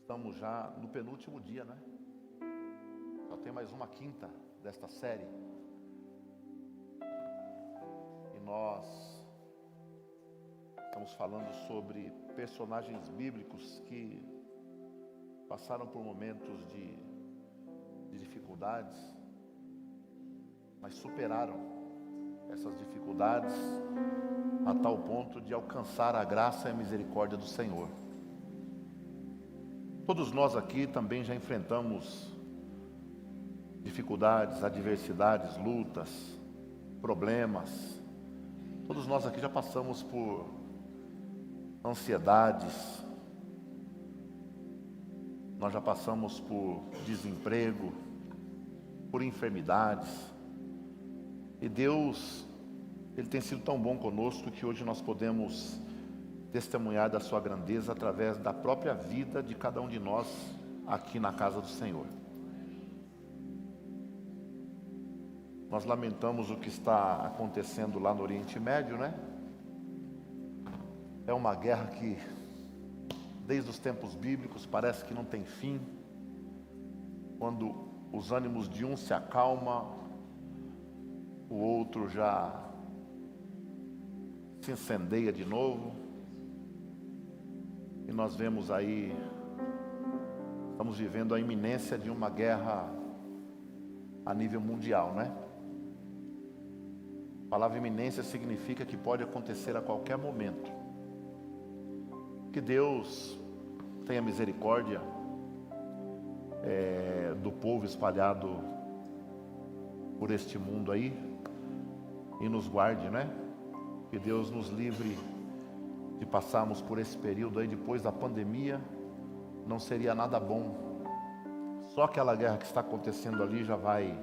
Estamos já no penúltimo dia, né? Só tem mais uma quinta desta série. E nós estamos falando sobre personagens bíblicos que passaram por momentos de dificuldades, mas superaram essas dificuldades a tal ponto de alcançar a graça e a misericórdia do Senhor. Todos nós aqui também já enfrentamos dificuldades, adversidades, lutas, problemas. Todos nós aqui já passamos por ansiedades, nós já passamos por desemprego, por enfermidades. E Deus, Ele tem sido tão bom conosco que hoje nós podemos testemunhar da sua grandeza através da própria vida de cada um de nós aqui na casa do Senhor. Nós lamentamos o que está acontecendo lá no Oriente Médio, né? É uma guerra que, desde os tempos bíblicos, parece que não tem fim. Quando os ânimos de um se acalmam, o outro já se incendeia de novo. E nós vemos aí, estamos vivendo a iminência de uma guerra a nível mundial, né? A palavra iminência significa que pode acontecer a qualquer momento. Que Deus tenha misericórdia do povo espalhado por este mundo aí e nos guarde, né? Que Deus nos livre de passarmos por esse período aí depois da pandemia. Não seria nada bom. Só aquela guerra que está acontecendo ali já vai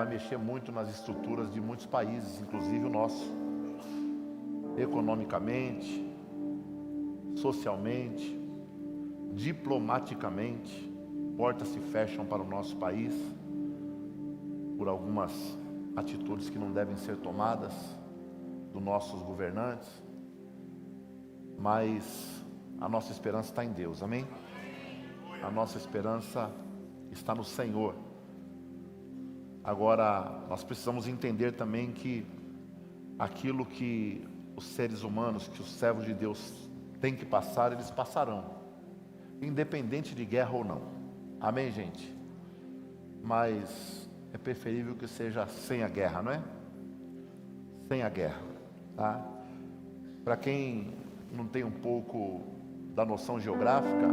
mexer muito nas estruturas de muitos países, inclusive o nosso, economicamente, socialmente, diplomaticamente. Portas se fecham para o nosso país por algumas atitudes que não devem ser tomadas dos nossos governantes. Mas a nossa esperança está em Deus, amém? A nossa esperança está no Senhor. Agora, nós precisamos entender também que aquilo que os seres humanos, que os servos de Deus têm que passar, eles passarão, independente de guerra ou não, amém, gente? Mas é preferível que seja sem a guerra, não é? Sem a guerra, tá? Para quem não tem um pouco da noção geográfica,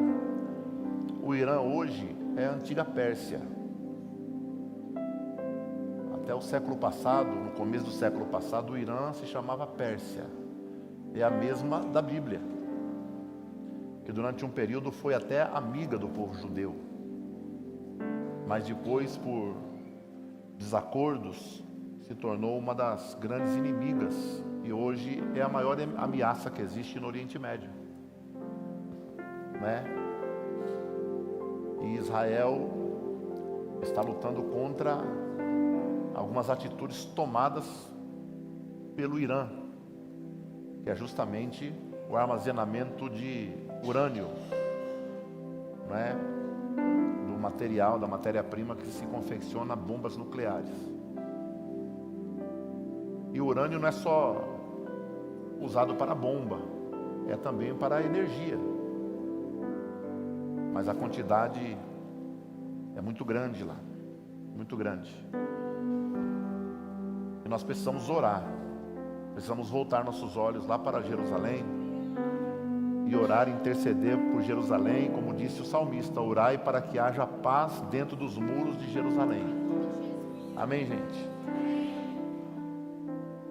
o Irã hoje é a antiga Pérsia. Até o século passado, no começo do século passado, o Irã se chamava Pérsia. É a mesma da Bíblia, que durante um período foi até amiga do povo judeu. Mas depois, por desacordos, se tornou uma das grandes inimigas. E hoje é a maior ameaça que existe no Oriente Médio, né? E Israel está lutando contra algumas atitudes tomadas pelo Irã, que é justamente o armazenamento de urânio, né? Do material, da matéria-prima que se confecciona bombas nucleares. E o urânio não é só usado para bomba, é também para energia. Mas a quantidade é muito grande lá, muito grande. E nós precisamos orar, precisamos voltar nossos olhos lá para Jerusalém e orar e interceder por Jerusalém, como disse o salmista: orai para que haja paz dentro dos muros de Jerusalém. Amém, gente?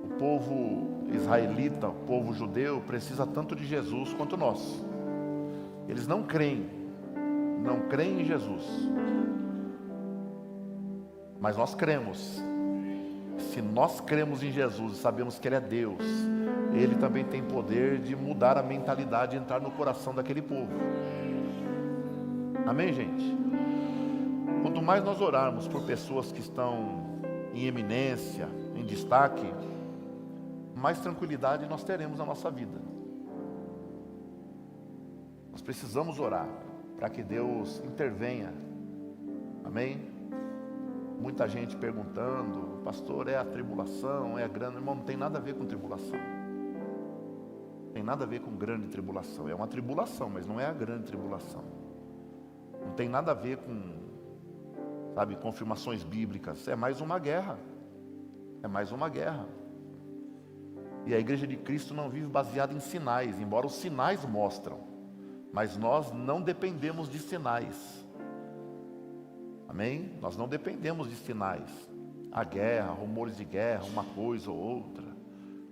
O povo israelita, o povo judeu, precisa tanto de Jesus quanto nós. Eles não creem em Jesus, mas nós cremos. Se nós cremos em Jesus e sabemos que Ele é Deus, Ele também tem poder de mudar a mentalidade e entrar no coração daquele povo. Amém, gente? Quanto mais nós orarmos por pessoas que estão em eminência, em destaque, mais tranquilidade nós teremos na nossa vida. Nós precisamos orar. para que Deus intervenha. Amém? Muita gente perguntando, pastor, é a tribulação, é a grande... Irmão, não tem nada a ver com tribulação. Não tem nada a ver com grande tribulação. É uma tribulação, mas não é a grande tribulação. Não tem nada a ver com, sabe, confirmações bíblicas. É mais uma guerra. É mais uma guerra. E a igreja de Cristo não vive baseada em sinais, embora os sinais mostram. Mas nós não dependemos de sinais. Amém? Nós não dependemos de sinais. A guerra, rumores de guerra, uma coisa ou outra.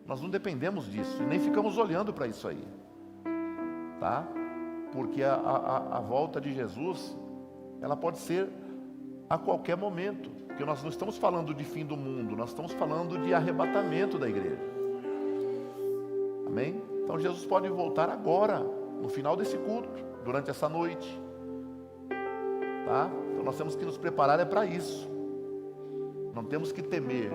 Nós não dependemos disso e nem ficamos olhando para isso aí. Tá? Porque a volta de Jesus, ela pode ser a qualquer momento. Porque nós não estamos falando de fim do mundo, nós estamos falando de arrebatamento da igreja. Amém? Então Jesus pode voltar agora, no final desse culto, durante essa noite. Tá? Então nós temos que nos preparar para isso. Não temos que temer,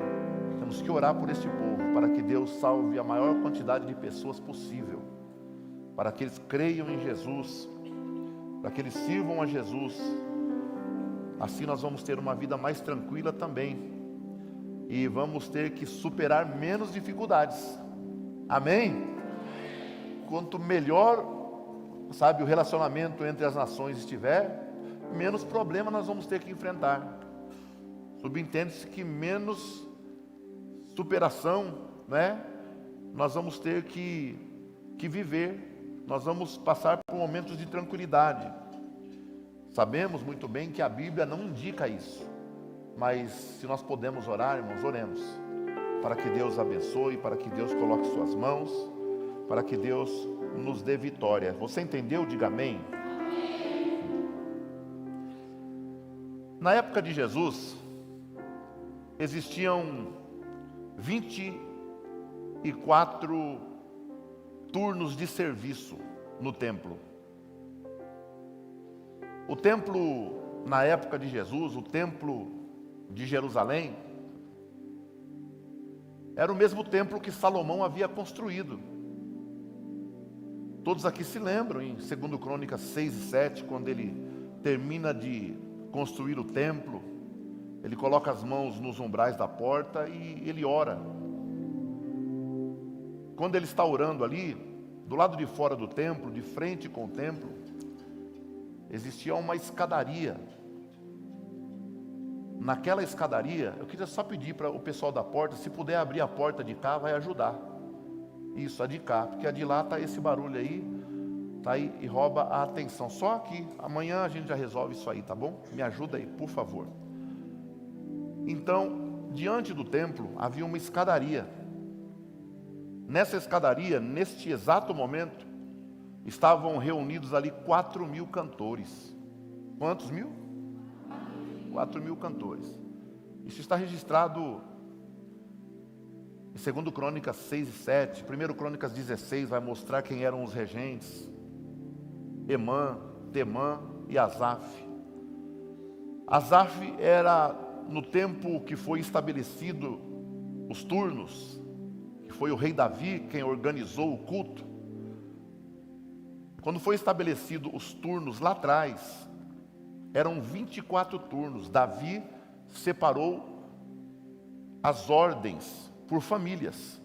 temos que orar por este povo, para que Deus salve a maior quantidade de pessoas possível, para que eles creiam em Jesus, para que eles sirvam a Jesus. Assim nós vamos ter uma vida mais tranquila também, e vamos ter que superar menos dificuldades. Amém? Quanto melhor, sabe, o relacionamento entre as nações estiver, menos problema nós vamos ter que enfrentar. Subentende-se que menos superação, né, nós vamos ter que viver. Nós vamos passar por momentos de tranquilidade. Sabemos muito bem que a Bíblia não indica isso, mas se nós podemos orar, irmãos, oremos, para que Deus abençoe, para que Deus coloque suas mãos, para que Deus nos dê vitória. Você entendeu? Diga amém. Na época de Jesus, existiam 24 turnos de serviço no templo. O templo, na época de Jesus, o templo de Jerusalém, era o mesmo templo que Salomão havia construído. Todos aqui se lembram, em 2 Crônicas 6 e 7, quando ele termina de construir o templo, ele coloca as mãos nos umbrais da porta e ele ora. Quando ele está orando ali, do lado de fora do templo, de frente com o templo, existia uma escadaria. Naquela escadaria, eu queria só pedir para o pessoal da porta, se puder abrir a porta de cá, vai ajudar. Isso, a de cá, porque a de lá está esse barulho aí, tá aí e rouba a atenção. Só aqui, amanhã a gente já resolve isso aí, tá bom? Me ajuda aí, por favor. Então, diante do templo havia uma escadaria. Nessa escadaria, neste exato momento, estavam reunidos ali 4.000 cantores. Quantos mil? 4.000 cantores. Isso está registrado em 2 Crônicas 6 e 7. 1 Crônicas 16 vai mostrar quem eram os regentes: Emã, Temã e Asaf. Asaf era, no tempo que foi estabelecido os turnos, que foi o rei Davi quem organizou o culto. Quando foi estabelecido os turnos lá atrás, eram 24 turnos. Davi separou as ordens por famílias.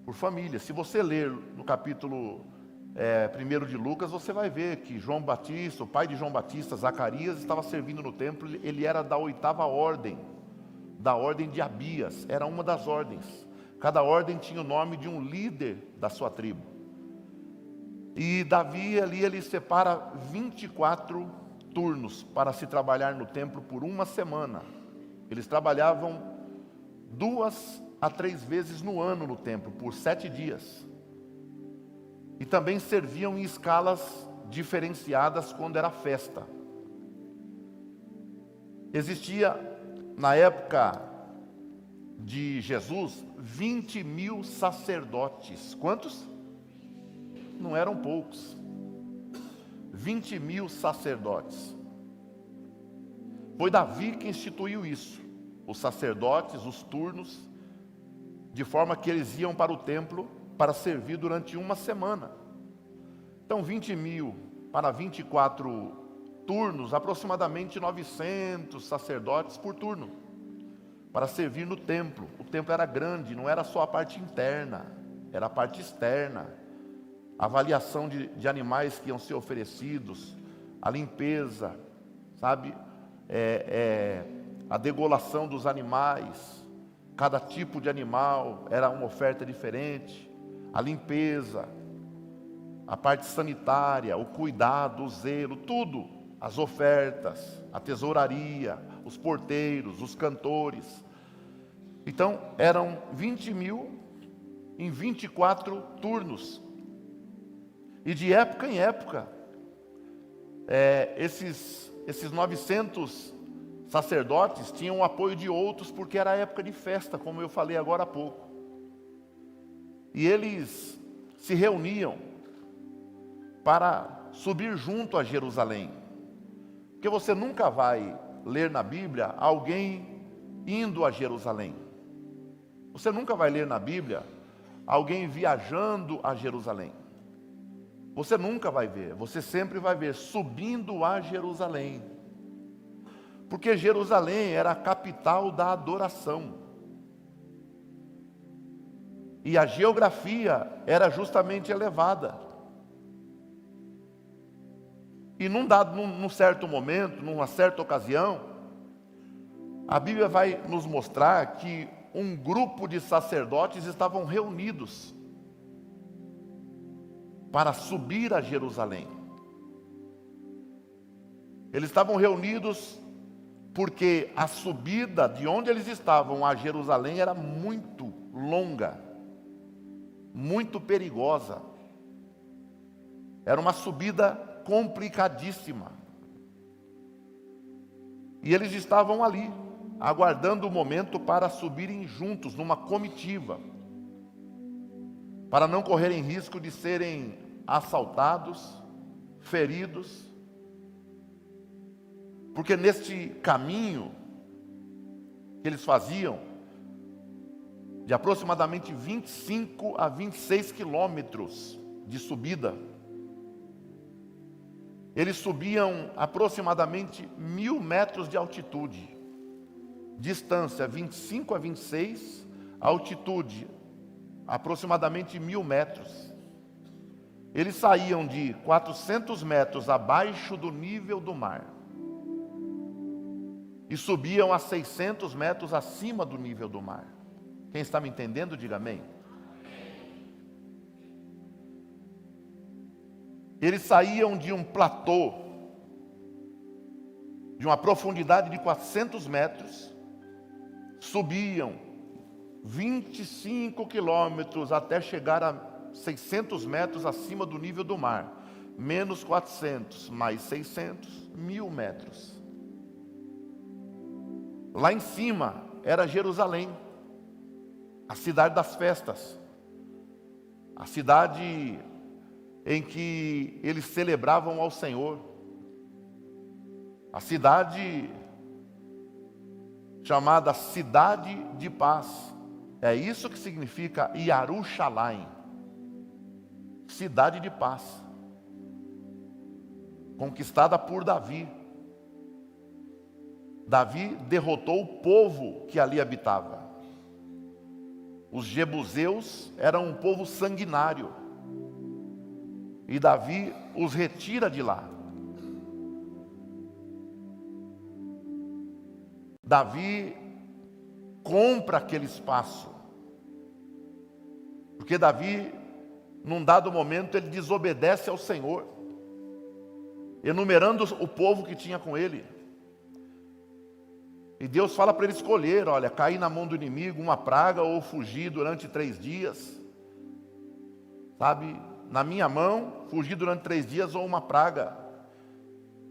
Por famílias. Se você ler no capítulo 1 de Lucas, você vai ver que João Batista, o pai de João Batista, Zacarias, estava servindo no templo. Ele era da 8ª ordem, da ordem de Abias. Era uma das ordens. Cada ordem tinha o nome de um líder da sua tribo. E Davi ali, ele separa 24 turnos para se trabalhar no templo por uma semana. Eles trabalhavam 2 a 3 vezes no ano no templo, por 7 dias. E também serviam em escalas diferenciadas quando era festa. Existia, na época de Jesus, 20.000 sacerdotes. Quantos? Não eram poucos. 20.000 sacerdotes. Foi Davi que instituiu isso. Os sacerdotes, os turnos, de forma que eles iam para o templo para servir durante uma semana. Então 20.000 para 24 turnos, aproximadamente 900 sacerdotes por turno, para servir no templo. O templo era grande, não era só a parte interna, era a parte externa. A avaliação de animais que iam ser oferecidos, a limpeza, sabe? A degolação dos animais, cada tipo de animal era uma oferta diferente, a limpeza, a parte sanitária, o cuidado, o zelo, tudo, as ofertas, a tesouraria, os porteiros, os cantores. Então eram 20.000 em 24 turnos. E de época em época, esses 900 sacerdotes tinham o apoio de outros, porque era época de festa, como eu falei agora há pouco. E eles se reuniam para subir junto a Jerusalém. Porque você nunca vai ler na Bíblia alguém indo a Jerusalém. Você nunca vai ler na Bíblia alguém viajando a Jerusalém. Você nunca vai ver, você sempre vai ver subindo a Jerusalém. Porque Jerusalém era a capital da adoração. E a geografia era justamente elevada. E num certo momento, numa certa ocasião, a Bíblia vai nos mostrar que um grupo de sacerdotes estavam reunidos para subir a Jerusalém. Eles estavam reunidos porque a subida de onde eles estavam a Jerusalém era muito longa, muito perigosa. Era uma subida complicadíssima. E eles estavam ali, aguardando o momento para subirem juntos, numa comitiva, para não correrem risco de serem assaltados, feridos. Porque neste caminho que eles faziam, de aproximadamente 25 a 26 quilômetros de subida, eles subiam aproximadamente 1.000 metros de altitude, distância 25 a 26, altitude aproximadamente 1.000 metros. Eles saíam de 400 metros abaixo do nível do mar e subiam a 600 metros acima do nível do mar. Quem está me entendendo, diga amém. Eles saíam de um platô, de uma profundidade de 400 metros, subiam 25 quilômetros até chegar a 600 metros acima do nível do mar. Menos 400, mais 600, 1.000 metros. Lá em cima era Jerusalém, a cidade das festas, a cidade em que eles celebravam ao Senhor, a cidade chamada Cidade de Paz. É isso que significa Yarushalayim, cidade de paz, conquistada por Davi. Davi derrotou o povo que ali habitava. Os jebuseus eram um povo sanguinário, e Davi os retira de lá. Davi compra aquele espaço, porque Davi, num dado momento, ele desobedece ao Senhor, enumerando o povo que tinha com ele. E Deus fala para ele escolher, olha, cair na mão do inimigo, uma praga, ou fugir durante 3 dias. Sabe, na minha mão, fugir durante 3 dias ou uma praga.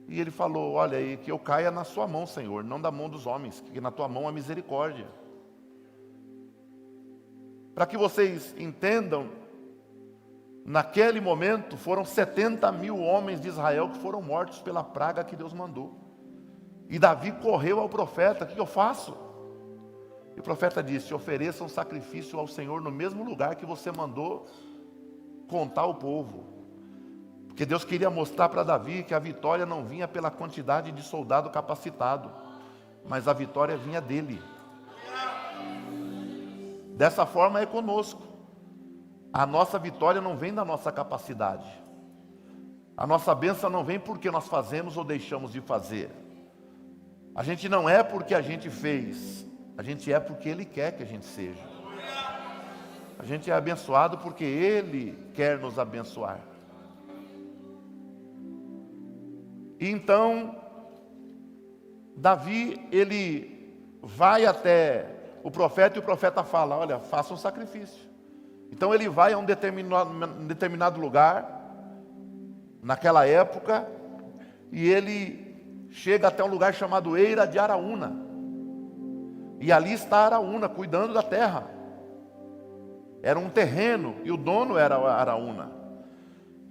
E ele falou, olha, e que eu caia na sua mão, Senhor, não da mão dos homens, que na tua mão há misericórdia. Para que vocês entendam, naquele momento foram 70.000 homens de Israel que foram mortos pela praga que Deus mandou. E Davi correu ao profeta, o que eu faço? E o profeta disse, ofereça um sacrifício ao Senhor no mesmo lugar que você mandou contar o povo. Porque Deus queria mostrar para Davi que a vitória não vinha pela quantidade de soldado capacitado, mas a vitória vinha dele. Dessa forma é conosco. A nossa vitória não vem da nossa capacidade. A nossa bênção não vem porque nós fazemos ou deixamos de fazer. A gente não é porque a gente fez, a gente é porque Ele quer que a gente seja. A gente é abençoado porque Ele quer nos abençoar. E então, Davi, ele vai até o profeta e o profeta fala: olha, faça um sacrifício. Então ele vai a um determinado lugar, naquela época, e ele chega até um lugar chamado Eira de Araúna. E ali está Araúna, cuidando da terra. Era um terreno, e o dono era Araúna.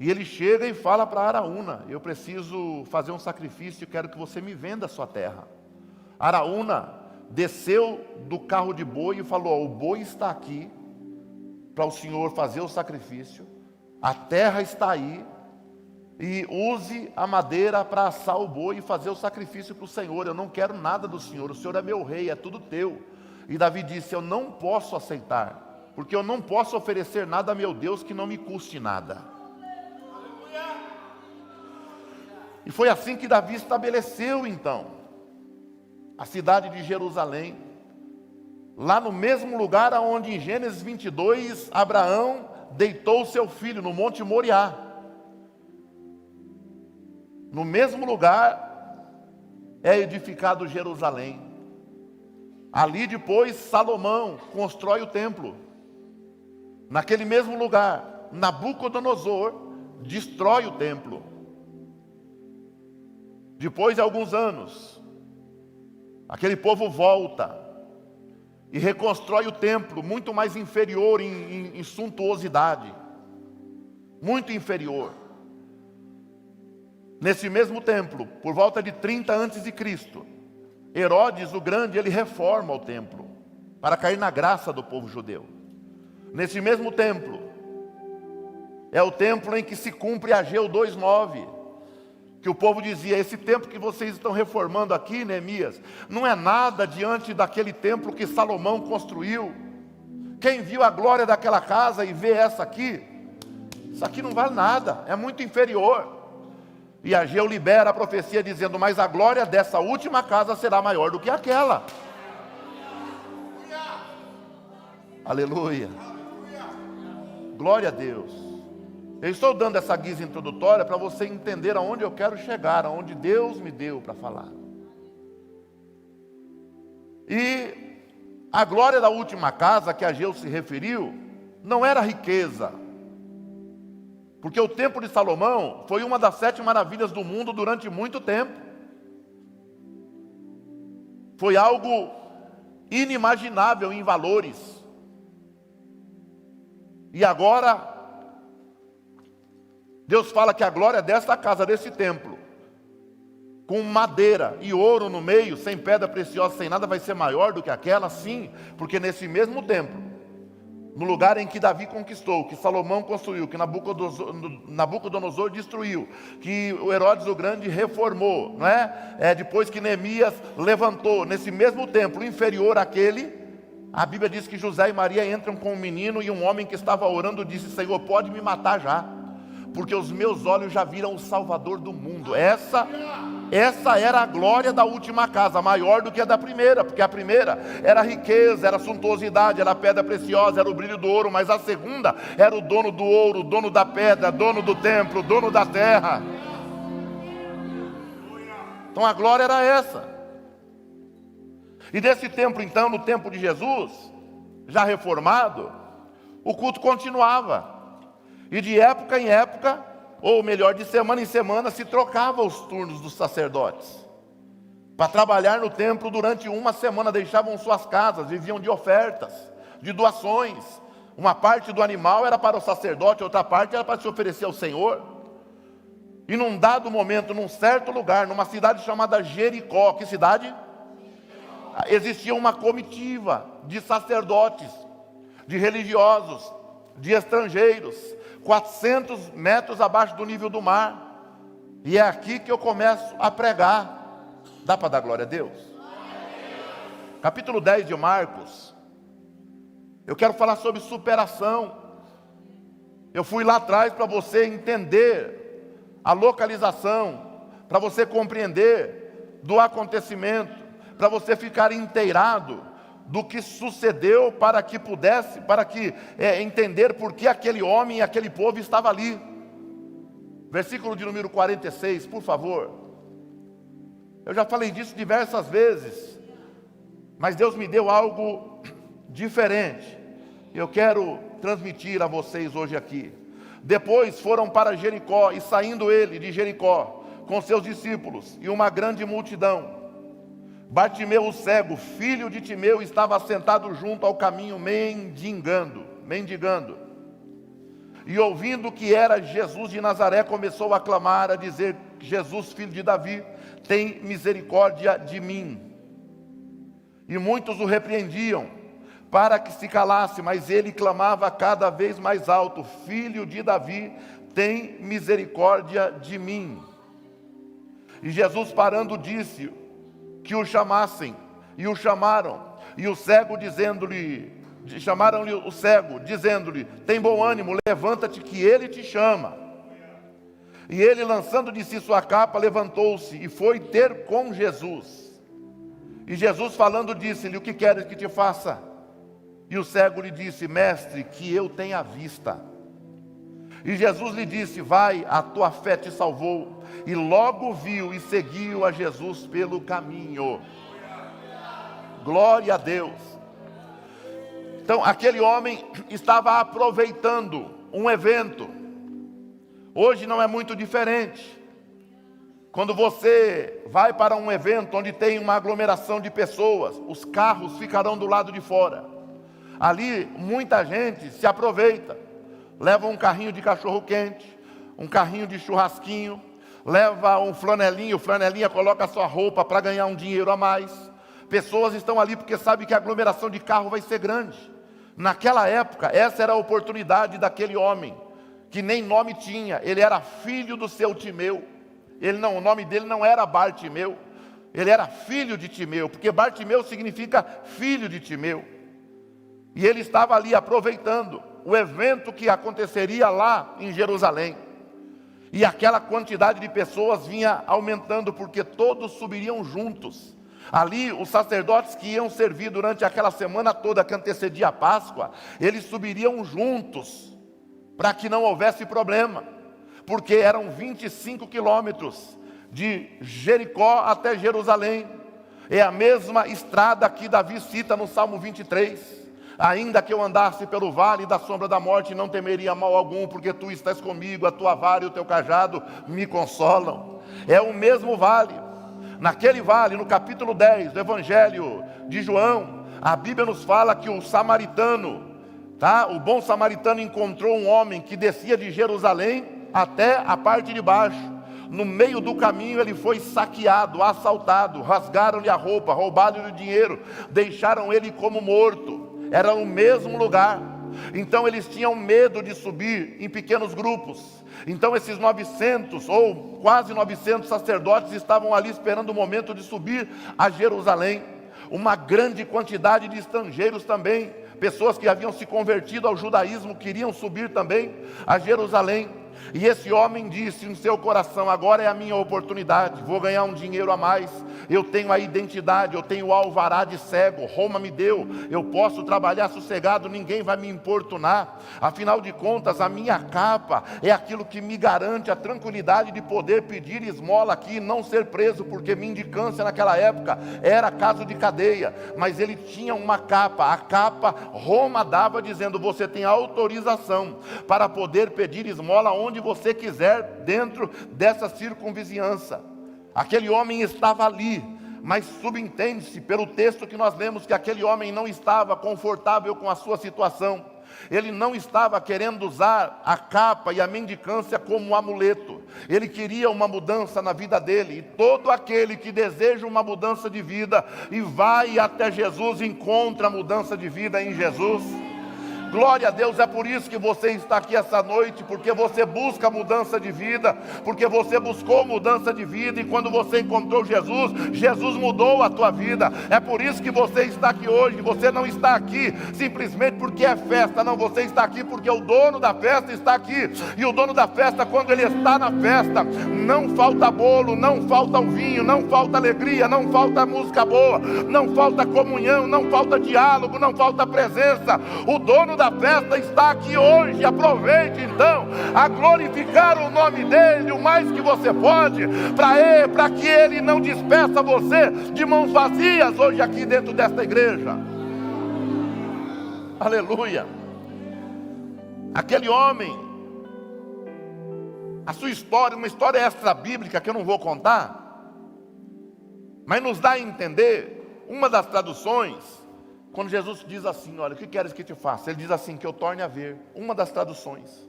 E ele chega e fala para Araúna: eu preciso fazer um sacrifício e quero que você me venda a sua terra. Araúna desceu do carro de boi e falou: o boi está aqui para o senhor fazer o sacrifício, a terra está aí, e use a madeira para assar o boi e fazer o sacrifício para o Senhor. Eu não quero nada do Senhor, o Senhor é meu rei, é tudo teu. E Davi disse: eu não posso aceitar, porque eu não posso oferecer nada a meu Deus que não me custe nada. E foi assim que Davi estabeleceu então a cidade de Jerusalém, lá no mesmo lugar onde em Gênesis 22 Abraão deitou seu filho, no Monte Moriá. No mesmo lugar é edificado Jerusalém. Ali depois Salomão constrói o templo. Naquele mesmo lugar, Nabucodonosor destrói o templo. Depois de alguns anos, aquele povo volta e reconstrói o templo, muito mais inferior em suntuosidade, muito inferior. Nesse mesmo templo, por volta de 30 a.C., Herodes o Grande, ele reforma o templo, para cair na graça do povo judeu. Nesse mesmo templo, é o templo em que se cumpre Ageu 2:9, que o povo dizia: esse templo que vocês estão reformando aqui, Neemias, não é nada diante daquele templo que Salomão construiu. Quem viu a glória daquela casa e vê essa aqui, isso aqui não vale nada, é muito inferior. E Ageu libera a profecia dizendo: mas a glória dessa última casa será maior do que aquela. Aleluia. Glória a Deus. Eu estou dando essa guisa introdutória para você entender aonde eu quero chegar, aonde Deus me deu para falar. E a glória da última casa que Ageu se referiu não era riqueza, porque o templo de Salomão foi uma das 7 maravilhas do mundo durante muito tempo. Foi algo inimaginável em valores. E agora Deus fala que a glória desta casa, desse templo, com madeira e ouro no meio, sem pedra preciosa, sem nada, vai ser maior do que aquela? Sim, porque nesse mesmo templo, no lugar em que Davi conquistou, que Salomão construiu, que Nabucodonosor destruiu, que o Herodes o Grande reformou, não é? Depois que Neemias levantou, nesse mesmo templo inferior àquele, a Bíblia diz que José e Maria entram com um menino, e um homem que estava orando disse: Senhor, pode me matar já, porque os meus olhos já viram o Salvador do mundo. Essa era a glória da última casa, maior do que a da primeira, porque a primeira era riqueza, era suntuosidade, era pedra preciosa, era o brilho do ouro, mas a segunda era o dono do ouro, o dono da pedra, dono do templo, dono da terra. Então a glória era essa. E desse templo então, no tempo de Jesus, já reformado, o culto continuava. E de época em época, ou melhor, de semana em semana, se trocava os turnos dos sacerdotes. Para trabalhar no templo durante uma semana, deixavam suas casas, viviam de ofertas, de doações. Uma parte do animal era para o sacerdote, outra parte era para se oferecer ao Senhor. E num dado momento, num certo lugar, numa cidade chamada Jericó, que cidade? Existia uma comitiva de sacerdotes, de religiosos, de estrangeiros, 400 metros abaixo do nível do mar. E é aqui que eu começo a pregar. Dá para dar glória a Deus? Capítulo 10 de Marcos. Eu quero falar sobre superação. Eu fui lá atrás para você entender a localização, para você compreender do acontecimento, para você ficar inteirado do que sucedeu, para que entender por que aquele homem e aquele povo estava ali. Versículo de número 46, por favor. Eu já falei disso diversas vezes, mas Deus me deu algo diferente. Eu quero transmitir a vocês hoje aqui. Depois foram para Jericó, e saindo ele de Jericó, com seus discípulos e uma grande multidão, Bartimeu o cego, filho de Timeu, estava sentado junto ao caminho mendigando. E ouvindo que era Jesus de Nazaré, começou a clamar, a dizer: Jesus, filho de Davi, tem misericórdia de mim. E muitos o repreendiam para que se calasse, mas ele clamava cada vez mais alto: Filho de Davi, tem misericórdia de mim. E Jesus, parando, disse que o chamassem, e o chamaram, e o cego chamaram-lhe o cego, dizendo-lhe: tem bom ânimo, levanta-te, que ele te chama. E ele, lançando de si sua capa, levantou-se e foi ter com Jesus. E Jesus, falando, disse-lhe: o que queres que te faça? E o cego lhe disse: mestre, que eu tenha vista. E Jesus lhe disse: vai, a tua fé te salvou. E logo viu e seguiu a Jesus pelo caminho. Glória a Deus. Então, aquele homem estava aproveitando um evento. Hoje não é muito diferente. Quando você vai para um evento onde tem uma aglomeração de pessoas, os carros ficarão do lado de fora. Ali muita gente se aproveita. Leva um carrinho de cachorro quente, um carrinho de churrasquinho, leva um flanelinho, flanelinha coloca a sua roupa para ganhar um dinheiro a mais. Pessoas estão ali porque sabem que a aglomeração de carro vai ser grande. Naquela época, essa era a oportunidade daquele homem, que nem nome tinha. Ele era filho do seu Timeu. O nome dele não era Bartimeu, ele era filho de Timeu, porque Bartimeu significa filho de Timeu. E ele estava ali aproveitando o evento que aconteceria lá em Jerusalém. E aquela quantidade de pessoas vinha aumentando, porque todos subiriam juntos. Ali, os sacerdotes que iam servir durante aquela semana toda que antecedia a Páscoa, eles subiriam juntos, para que não houvesse problema, porque eram 25 quilômetros de Jericó até Jerusalém. É a mesma estrada que Davi cita no Salmo 23. Ainda que eu andasse pelo vale da sombra da morte, não temeria mal algum, porque tu estás comigo, a tua vara e o teu cajado me consolam. É o mesmo vale. Naquele vale, no capítulo 10 do Evangelho de João, a Bíblia nos fala que o samaritano, o bom samaritano encontrou um homem que descia de Jerusalém até a parte de baixo. No meio do caminho ele foi saqueado, assaltado, rasgaram-lhe a roupa, roubaram-lhe o dinheiro, deixaram ele como morto. Era o mesmo lugar. Então eles tinham medo de subir em pequenos grupos. Então esses 900 ou quase 900 sacerdotes estavam ali esperando o momento de subir a Jerusalém. Uma grande quantidade de estrangeiros também, pessoas que haviam se convertido ao judaísmo, queriam subir também a Jerusalém. E esse homem disse no seu coração: agora é a minha oportunidade, vou ganhar um dinheiro a mais, eu tenho a identidade, eu tenho o alvará de cego, Roma me deu, eu posso trabalhar sossegado, ninguém vai me importunar. Afinal de contas, a minha capa é aquilo que me garante a tranquilidade de poder pedir esmola aqui e não ser preso, porque mendicância naquela época era caso de cadeia. Mas ele tinha uma capa, a capa Roma dava, dizendo: você tem autorização para poder pedir esmola onde você quiser, dentro dessa circunvizinhança. Aquele homem estava ali, mas subentende-se pelo texto que nós lemos que aquele homem não estava confortável com a sua situação. Ele não estava querendo usar a capa e a mendicância como um amuleto. Ele queria uma mudança na vida dele. E todo aquele que deseja uma mudança de vida e vai até Jesus, encontra a mudança de vida em Jesus. Glória a Deus, é por isso que você está aqui essa noite, porque você busca mudança de vida, porque você buscou mudança de vida, e quando você encontrou Jesus, Jesus mudou a tua vida. É por isso que você está aqui hoje. Você não está aqui simplesmente porque é festa, não, você está aqui porque o dono da festa está aqui, e o dono da festa, quando ele está na festa, não falta bolo, não falta o vinho, não falta alegria, não falta música boa, não falta comunhão, não falta diálogo, não falta presença. O dono da festa está aqui hoje. Aproveite então a glorificar o nome dele o mais que você pode, para que ele não despeça você de mãos vazias hoje aqui dentro desta igreja. Aleluia. Aquele homem, a sua história, uma história extra bíblica que eu não vou contar, mas nos dá a entender. Uma das traduções, quando Jesus diz assim, olha, o que queres que te faça? Ele diz assim, que eu torne a ver. Uma das traduções,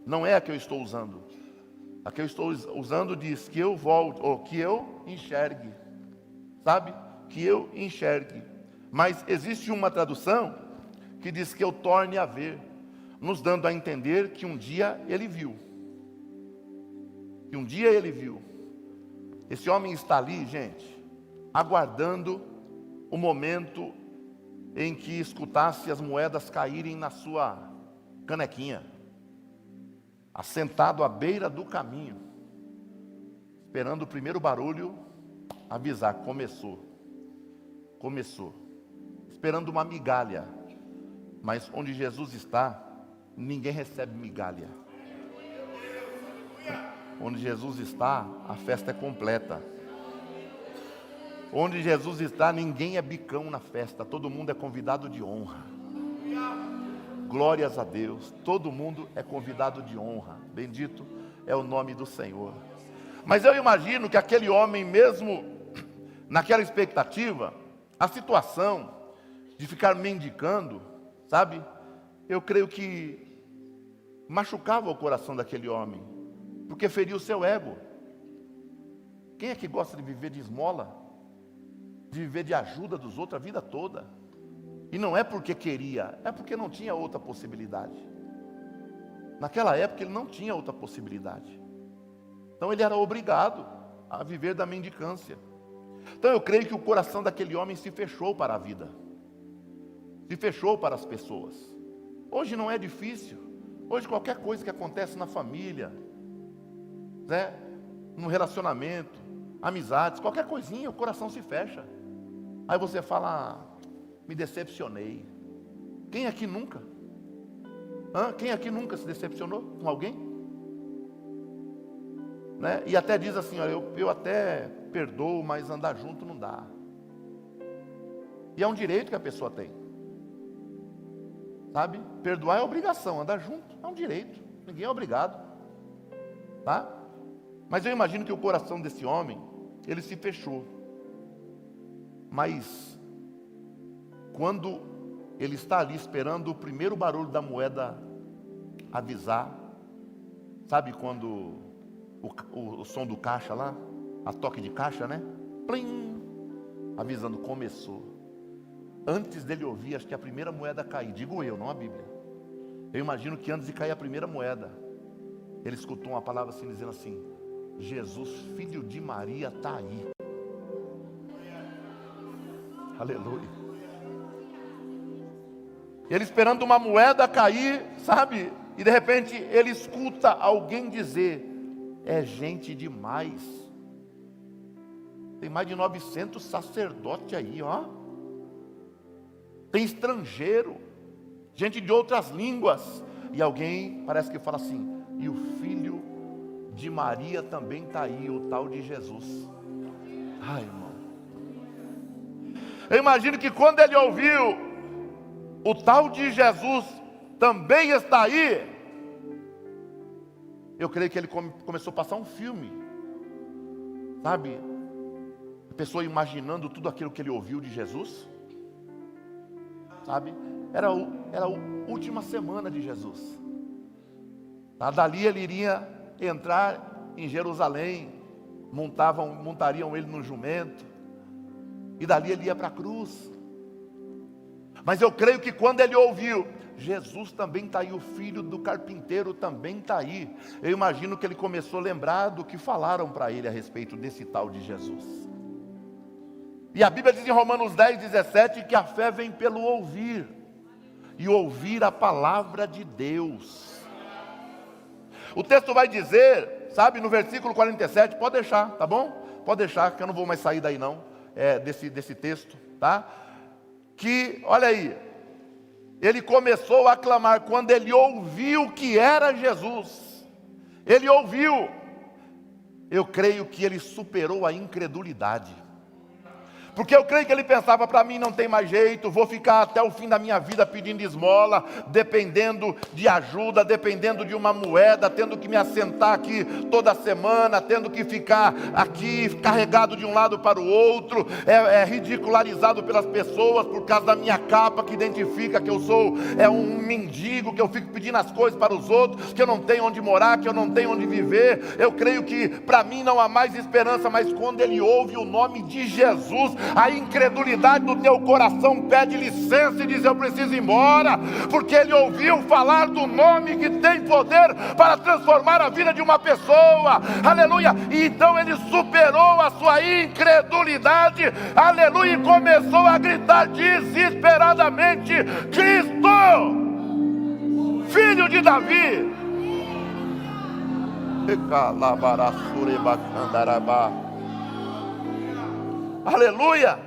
não é a que eu estou usando. A que eu estou usando diz que eu volte, ou que eu enxergue. Sabe? Que eu enxergue. Mas existe uma tradução que diz que eu torne a ver, nos dando a entender que um dia ele viu. Que um dia ele viu. Esse homem está ali, gente, aguardando o momento em que escutasse as moedas caírem na sua canequinha, assentado à beira do caminho, esperando o primeiro barulho avisar, começou, esperando uma migalha. Mas onde Jesus está, ninguém recebe migalha. Onde Jesus está, a festa é completa. Onde Jesus está, ninguém é bicão na festa, todo mundo é convidado de honra. Glórias a Deus, todo mundo é convidado de honra. Bendito é o nome do Senhor. Mas eu imagino que aquele homem, mesmo naquela expectativa, a situação de ficar mendicando, sabe? Eu creio que machucava o coração daquele homem, porque feriu o seu ego. Quem é que gosta de viver de esmola? De viver de ajuda dos outros a vida toda? E não é porque queria, é porque não tinha outra possibilidade. Naquela época ele não tinha outra possibilidade. Então ele era obrigado a viver da mendicância. Então eu creio que o coração daquele homem se fechou para a vida, se fechou para as pessoas. Hoje não é difícil. Hoje qualquer coisa que acontece na família, né, no relacionamento, amizades, qualquer coisinha, o coração se fecha. Aí você fala, me decepcionei. Quem aqui nunca? Quem aqui nunca se decepcionou com alguém? Né? E até diz assim, olha, eu até perdoo, mas andar junto não dá. E é um direito que a pessoa tem. Sabe? Perdoar é obrigação, andar junto é um direito. Ninguém é obrigado. Tá? Mas eu imagino que o coração desse homem, ele se fechou. Mas quando ele está ali esperando o primeiro barulho da moeda avisar, sabe quando o som do caixa lá, a toque de caixa, né? Plim, avisando, começou. Antes dele ouvir, acho que a primeira moeda cair, digo eu, não a Bíblia. Eu imagino que antes de cair a primeira moeda, ele escutou uma palavra assim, dizendo assim, Jesus, filho de Maria, está aí. Aleluia. Ele esperando uma moeda cair, sabe? E de repente ele escuta alguém dizer, é gente demais. Tem mais de 900 sacerdotes aí, ó. Tem estrangeiro, gente de outras línguas. E alguém parece que fala assim, e o filho de Maria também está aí, o tal de Jesus. Ai, irmão. Eu imagino que quando ele ouviu, o tal de Jesus também está aí, eu creio que ele começou a passar um filme, sabe? A pessoa imaginando tudo aquilo que ele ouviu de Jesus, sabe? Era a última semana de Jesus. Tá? Dali ele iria entrar em Jerusalém, montariam ele no jumento, e dali ele ia para a cruz. Mas eu creio que quando ele ouviu, Jesus também está aí, o filho do carpinteiro também está aí. Eu imagino que ele começou a lembrar do que falaram para ele a respeito desse tal de Jesus. E a Bíblia diz em Romanos 10:17 que a fé vem pelo ouvir, e ouvir a palavra de Deus. O texto vai dizer, sabe, no versículo 47, pode deixar, tá bom? Pode deixar, que eu não vou mais sair daí não, desse texto, tá? Que, olha aí, ele começou a clamar quando ele ouviu que era Jesus. Ele ouviu. Eu creio que ele superou a incredulidade. Porque eu creio que ele pensava, para mim não tem mais jeito, vou ficar até o fim da minha vida pedindo esmola, dependendo de ajuda, dependendo de uma moeda, tendo que me assentar aqui toda semana, tendo que ficar aqui carregado de um lado para o outro, ridicularizado pelas pessoas por causa da minha capa que identifica que eu sou um mendigo, que eu fico pedindo as coisas para os outros, que eu não tenho onde morar, que eu não tenho onde viver. Eu creio que para mim não há mais esperança, mas quando ele ouve o nome de Jesus, a incredulidade do teu coração pede licença e diz: eu preciso ir embora, porque ele ouviu falar do nome que tem poder para transformar a vida de uma pessoa, aleluia. E então ele superou a sua incredulidade, aleluia, e começou a gritar desesperadamente: Cristo, filho de Davi. Aleluia.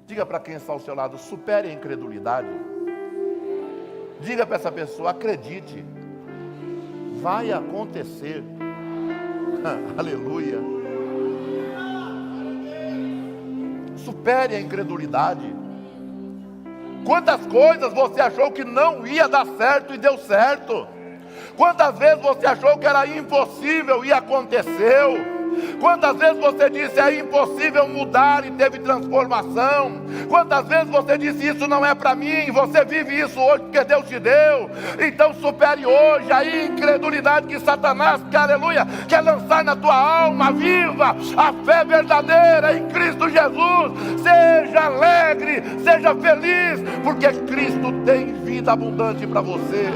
Diga para quem está ao seu lado: supere a incredulidade. Diga para essa pessoa: acredite, vai acontecer. Aleluia. Supere a incredulidade. Quantas coisas você achou que não ia dar certo e deu certo? Quantas vezes você achou que era impossível e aconteceu? Quantas vezes você disse: é impossível mudar e teve transformação? Quantas vezes você disse: isso não é para mim, e você vive isso hoje porque Deus te deu? Então supere hoje a incredulidade que Satanás, aleluia, quer lançar na tua alma. Viva a fé verdadeira em Cristo Jesus. Seja alegre, seja feliz, porque Cristo tem vida abundante para você.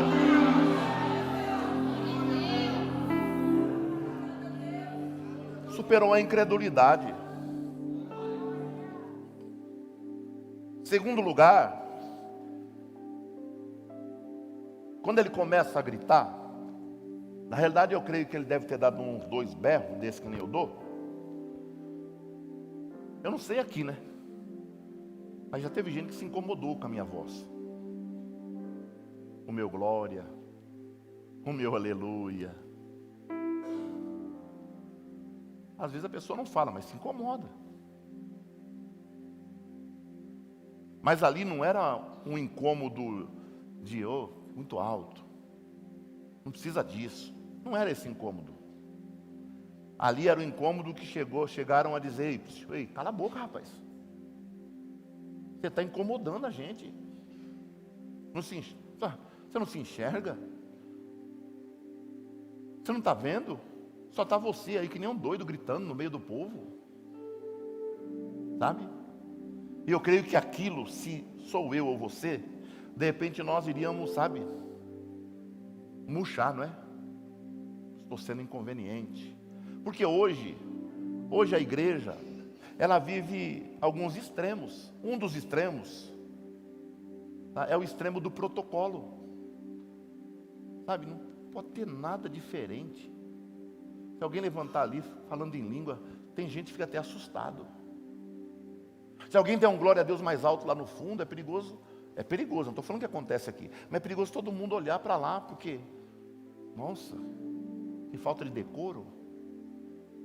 Superou a incredulidade. Segundo lugar, quando ele começa a gritar, na realidade eu creio que ele deve ter dado uns 2 berros, desse que nem eu dou. Eu não sei aqui, né? Mas já teve gente que se incomodou com a minha voz. O meu glória, o meu aleluia. Às vezes a pessoa não fala, mas se incomoda. Mas ali não era um incômodo de muito alto. Não precisa disso. Não era esse incômodo. Ali era o incômodo que chegaram a dizer: ei, cala a boca, rapaz. Você está incomodando a gente. Você não se enxerga? Você não está vendo? Só está você aí que nem um doido gritando no meio do povo. Sabe? E eu creio que aquilo, se sou eu ou você, de repente nós iríamos, sabe, murchar, não é? Estou sendo inconveniente. Porque hoje a igreja, ela vive alguns extremos. Um dos extremos, tá, é o extremo do protocolo. Sabe, não pode ter nada diferente. Se alguém levantar ali falando em língua, tem gente que fica até assustado. Se alguém der um glória a Deus mais alto lá no fundo, é perigoso. É perigoso, não estou falando que acontece aqui, mas é perigoso todo mundo olhar para lá, porque, nossa, que falta de decoro.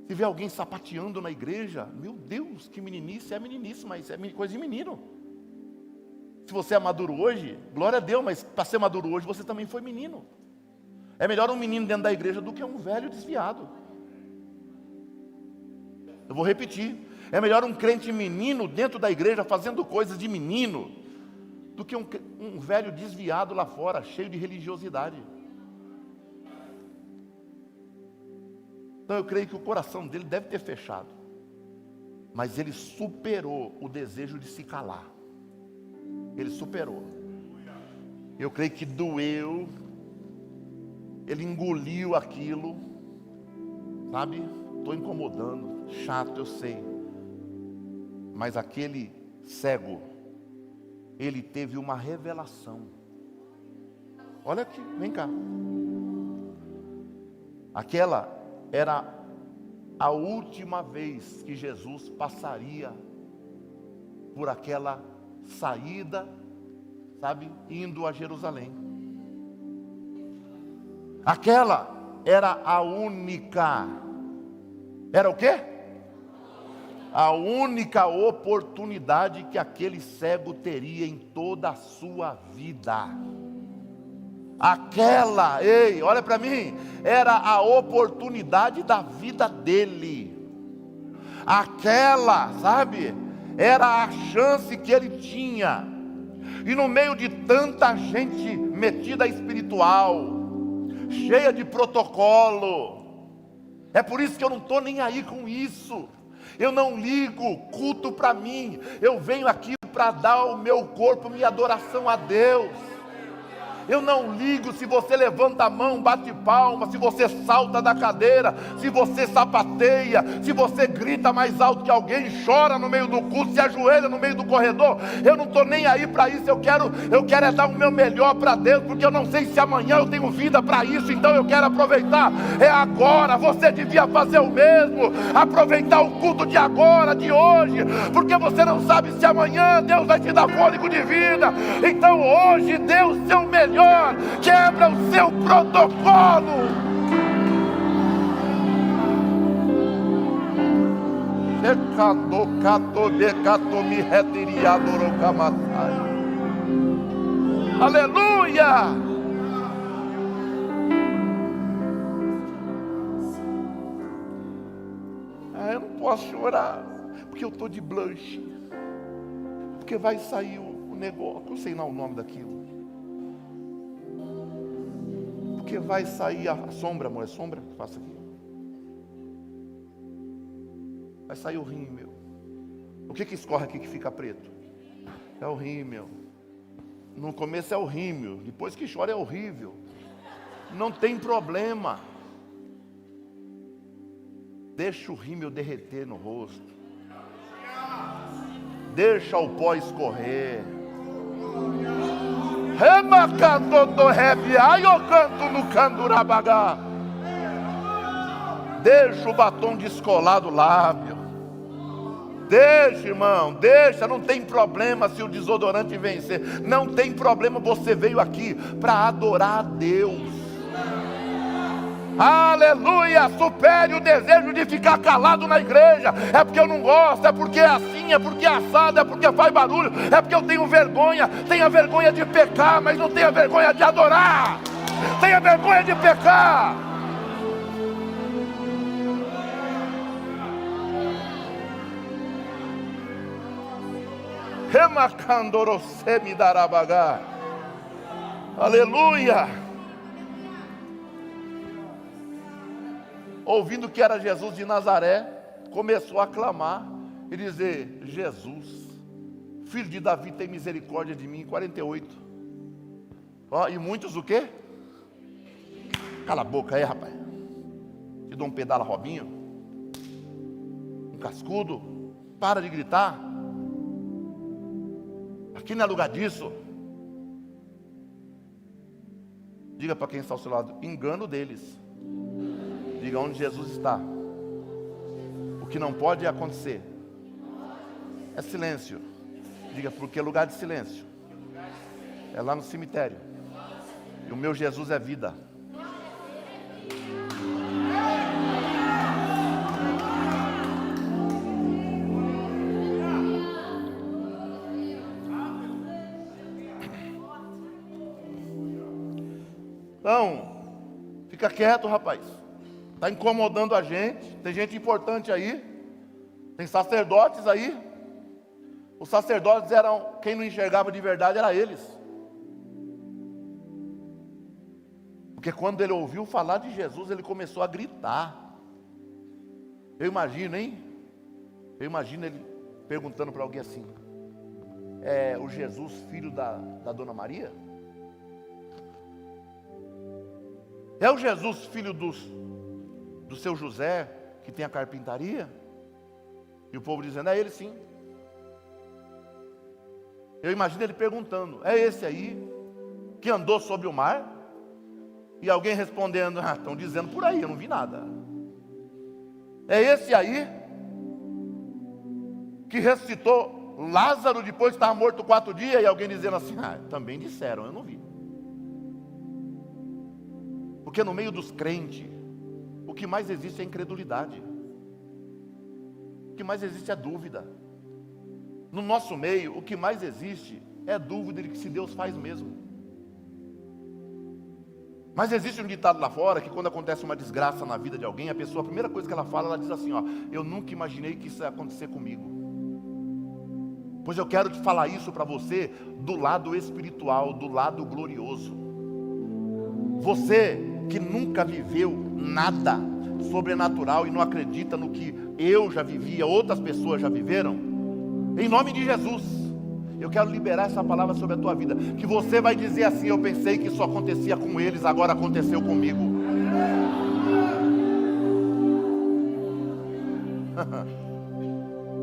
Se vê alguém sapateando na igreja, meu Deus, que meninice, é meninice, mas é coisa de menino. Se você é maduro hoje, glória a Deus, mas para ser maduro hoje, você também foi menino. É melhor um menino dentro da igreja do que um velho desviado. Eu vou repetir. É melhor um crente menino dentro da igreja fazendo coisas de menino do que um velho desviado lá fora, cheio de religiosidade. Então eu creio que o coração dele deve ter fechado. mas ele superou o desejo de se calar. Ele superou. Eu creio que doeu. Ele engoliu aquilo. Sabe? Estou incomodando. Chato, eu sei. Mas aquele cego, ele teve uma revelação. Olha aqui, vem cá. Aquela era a última vez que Jesus passaria por aquela saída, sabe, indo a Jerusalém. Aquela era a única, era o quê? A única oportunidade que aquele cego teria em toda a sua vida. Aquela, ei, olha para mim, era a oportunidade da vida dele. Aquela, sabe, era a chance que ele tinha. E no meio de tanta gente metida espiritual, cheia de protocolo, é por isso que eu não estou nem aí com isso. Eu não ligo culto para mim. Eu venho aqui para dar o meu corpo, minha adoração a Deus. Eu não ligo se você levanta a mão, bate palma, se você salta da cadeira, se você sapateia, se você grita mais alto que alguém, chora no meio do culto, se ajoelha no meio do corredor. Eu não estou nem aí para isso. Eu quero é dar o meu melhor para Deus, porque eu não sei se amanhã eu tenho vida para isso, então eu quero aproveitar. É agora. Você devia fazer o mesmo, aproveitar o culto de agora, de hoje, porque você não sabe se amanhã Deus vai te dar fôlego de vida. Então hoje dê o seu melhor. Quebra o seu protocolo. Aleluia. Eu não posso chorar porque eu estou de blush, porque vai sair o negócio, eu sei lá o nome daquilo. Porque vai sair a sombra, amor, é sombra? Faça aqui. Vai sair o rímel. O que escorre aqui que fica preto? É o rímel. No começo é o rímel, depois que chora é horrível. Não tem problema. Deixa o rímel derreter no rosto. Deixa o pó escorrer. Eu canto no candurabagá. Deixa o batom descolar do lábio. Deixa, irmão, deixa. Não tem problema se o desodorante vencer. Não tem problema, você veio aqui para adorar a Deus. Aleluia, supere o desejo de ficar calado na igreja. É porque eu não gosto, é porque é assim, é porque é assado, é porque faz barulho, é porque eu tenho vergonha. Tenha vergonha de pecar, mas não tenha vergonha de adorar. Tenha vergonha de pecar. Remacandorosemi darabagá. Aleluia. Ouvindo que era Jesus de Nazaré, começou a clamar e dizer: Jesus, filho de Davi, tem misericórdia de mim. 48. Ó, e muitos o quê? Cala a boca aí, rapaz. Te dou um pedala Robinho, um cascudo. Para de gritar. Aqui não é lugar disso. Diga para quem está ao seu lado: engano deles. Diga onde Jesus está. O que não pode acontecer é silêncio. Diga, porque lugar de silêncio é lá no cemitério. E o meu Jesus é vida. Então, fica quieto, rapaz. Está incomodando a gente. Tem gente importante aí. Tem sacerdotes aí. Os sacerdotes eram, quem não enxergava de verdade era eles. Porque quando ele ouviu falar de Jesus, ele começou a gritar. Eu imagino, hein? Eu imagino ele perguntando para alguém assim: é o Jesus filho da Dona Maria? É o Jesus filho do seu José, que tem a carpintaria? E o povo dizendo: é ele sim. Eu imagino ele perguntando: é esse aí que andou sobre o mar? E alguém respondendo: ah, estão dizendo por aí, eu não vi nada. É esse aí que ressuscitou Lázaro depois que estava morto 4 dias? E alguém dizendo assim: ah, também disseram, eu não vi. Porque no meio dos crentes, o que mais existe é incredulidade. O que mais existe é dúvida. No nosso meio, o que mais existe é dúvida de que se Deus faz mesmo. Mas existe um ditado lá fora que quando acontece uma desgraça na vida de alguém, a pessoa, a primeira coisa que ela fala, ela diz assim: ó, eu nunca imaginei que isso ia acontecer comigo. Pois eu quero te falar isso para você do lado espiritual, do lado glorioso. Você que nunca viveu nada sobrenatural e não acredita no que eu já vivia, outras pessoas já viveram, em nome de Jesus, eu quero liberar essa palavra sobre a tua vida, que você vai dizer assim: eu pensei que isso acontecia com eles, agora aconteceu comigo.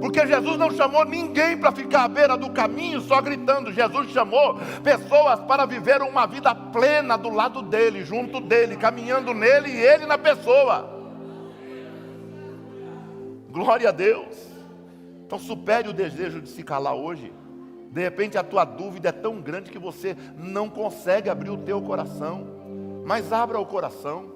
Porque Jesus não chamou ninguém para ficar à beira do caminho só gritando. Jesus chamou pessoas para viver uma vida plena do lado dele, junto dele, caminhando nele e ele na pessoa. Glória a Deus. Então supere o desejo de se calar hoje. De repente a tua dúvida é tão grande que você não consegue abrir o teu coração. Mas abra o coração.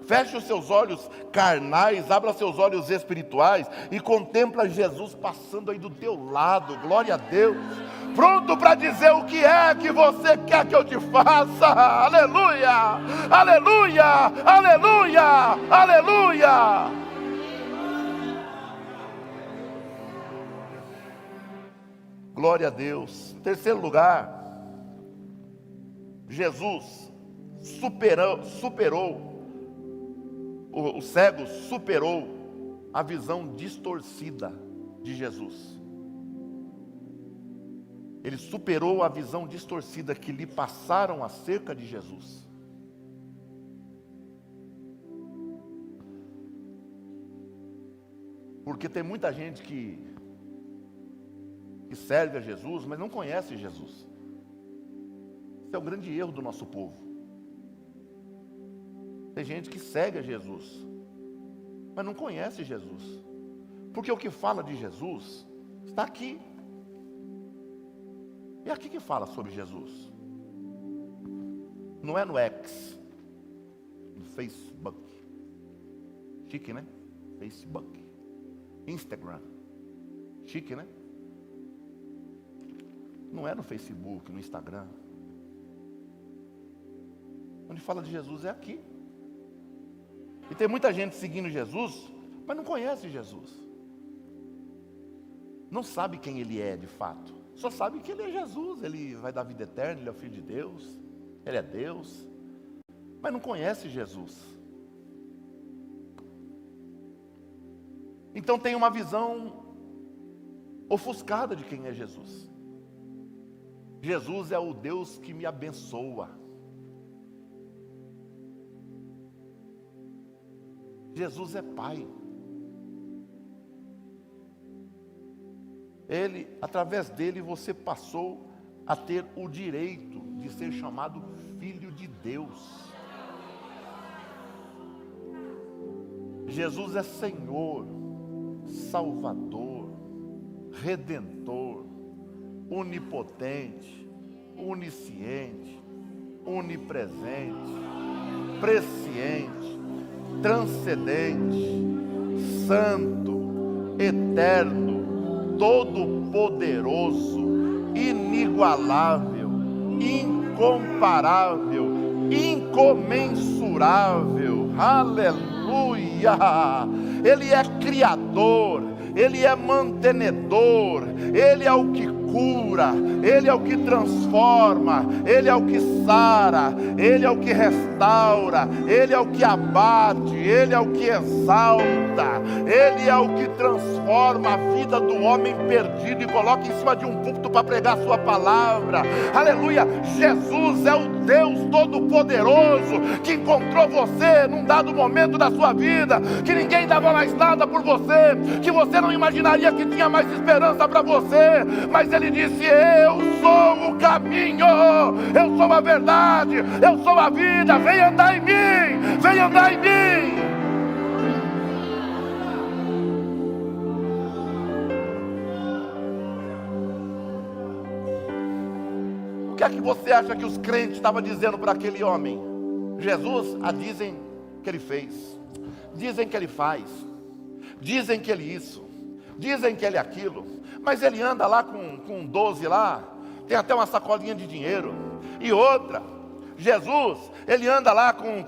Feche os seus olhos carnais, abra seus olhos espirituais e contempla Jesus passando aí do teu lado. Glória a Deus. Pronto para dizer o que é que você quer que eu te faça. Aleluia, aleluia, aleluia, aleluia. Glória a Deus. Em terceiro lugar, Jesus superou, o cego superou a visão distorcida de Jesus. Ele superou a visão distorcida que lhe passaram acerca de Jesus. Porque tem muita gente que serve a Jesus, mas não conhece Jesus. Esse é o grande erro do nosso povo. Tem gente que segue a Jesus, mas não conhece Jesus. Porque o que fala de Jesus está aqui. E aqui que fala sobre Jesus. Não é no X, no Facebook. Chique, né? Facebook. Instagram. Chique, né? Não é no Facebook, no Instagram. Onde fala de Jesus é aqui. E tem muita gente seguindo Jesus, mas não conhece Jesus. Não sabe quem ele é de fato. Só sabe que ele é Jesus, ele vai dar vida eterna, ele é o Filho de Deus, ele é Deus. Mas não conhece Jesus. Então tem uma visão ofuscada de quem é Jesus. Jesus é o Deus que me abençoa. Jesus é Pai. Ele, através dele, você passou a ter o direito de ser chamado Filho de Deus. Jesus é Senhor, Salvador, Redentor, onipotente, onisciente, onipresente, presciente, transcendente, santo, eterno, todo-poderoso, inigualável, incomparável, incomensurável. Aleluia! Ele é criador, ele é mantenedor, ele é o que cura, Ele é o que transforma, Ele é o que sara, Ele é o que restaura, Ele é o que abate, Ele é o que exalta, Ele é o que transforma a vida do homem perdido e coloca em cima de um púlpito para pregar a sua palavra. Aleluia! Jesus é o Deus Todo-Poderoso que encontrou você num dado momento da sua vida, que ninguém dava mais nada por você, que você não imaginaria que tinha mais esperança para você, mas Ele disse: eu sou o caminho, eu sou a verdade, eu sou a vida, vem andar em mim, vem andar em mim. O que é que você acha que os crentes estavam dizendo para aquele homem? Jesus, dizem que Ele fez, dizem que Ele faz, dizem que Ele isso, dizem que Ele aquilo, mas Ele anda lá com 12 lá, tem até uma sacolinha de dinheiro. E outra, Jesus, Ele anda lá com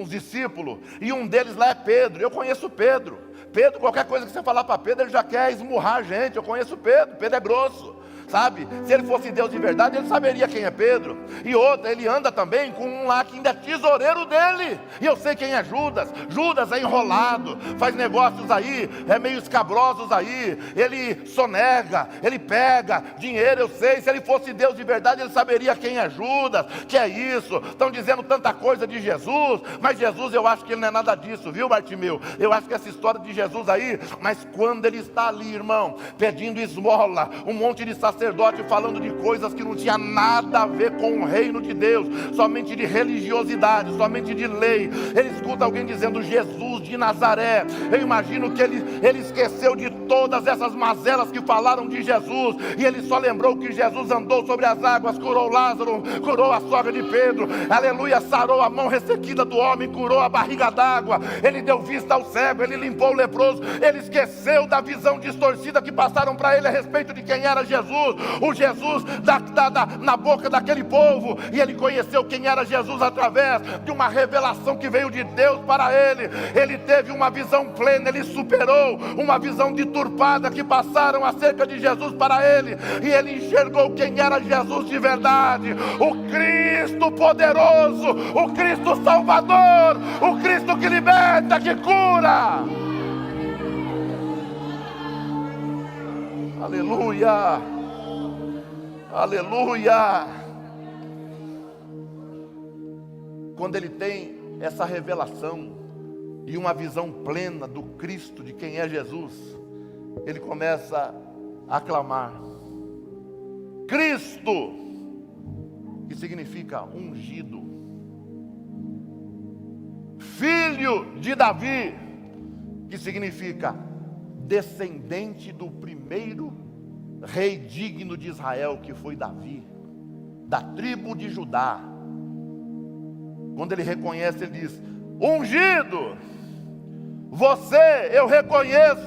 os discípulos, e um deles lá é Pedro. Eu conheço Pedro. Pedro, qualquer coisa que você falar para Pedro, ele já quer esmurrar a gente. Eu conheço Pedro, Pedro é grosso, sabe? Se ele fosse Deus de verdade, ele saberia quem é Pedro. E outra, ele anda também com um lá que ainda é tesoureiro dele, e eu sei quem é Judas. Judas é enrolado, faz negócios aí, é meio escabrosos aí, ele sonega, ele pega dinheiro, eu sei. Se ele fosse Deus de verdade, ele saberia quem é Judas. Que é isso? Estão dizendo tanta coisa de Jesus, mas Jesus, eu acho que ele não é nada disso, viu, Bartimeu? Eu acho que essa história de Jesus aí, mas quando ele está ali, irmão, pedindo esmola, um monte de sacerdote falando de coisas que não tinha nada a ver com o reino de Deus, somente de religiosidade, somente de lei. Ele escuta alguém dizendo Jesus de Nazaré. Eu imagino que ele esqueceu de todas essas mazelas que falaram de Jesus, e ele só lembrou que Jesus andou sobre as águas, curou Lázaro, curou a sogra de Pedro, aleluia, sarou a mão ressequida do homem, curou a barriga d'água, ele deu vista ao cego, ele limpou o leproso. Ele esqueceu da visão distorcida que passaram para ele a respeito de quem era Jesus, o Jesus na boca daquele povo. E ele conheceu quem era Jesus através de uma revelação que veio de Deus para ele. Ele teve uma visão plena, ele superou uma visão deturpada que passaram acerca de Jesus para ele, e ele enxergou quem era Jesus de verdade, o Cristo poderoso, o Cristo Salvador, o Cristo que liberta, que cura. Aleluia, aleluia. Quando ele tem essa revelação e uma visão plena do Cristo, de quem é Jesus, ele começa a clamar: Cristo, que significa ungido, Filho de Davi, que significa descendente do primeiro rei digno de Israel, que foi Davi, da tribo de Judá. Quando ele reconhece, ele diz: ungido, você eu reconheço,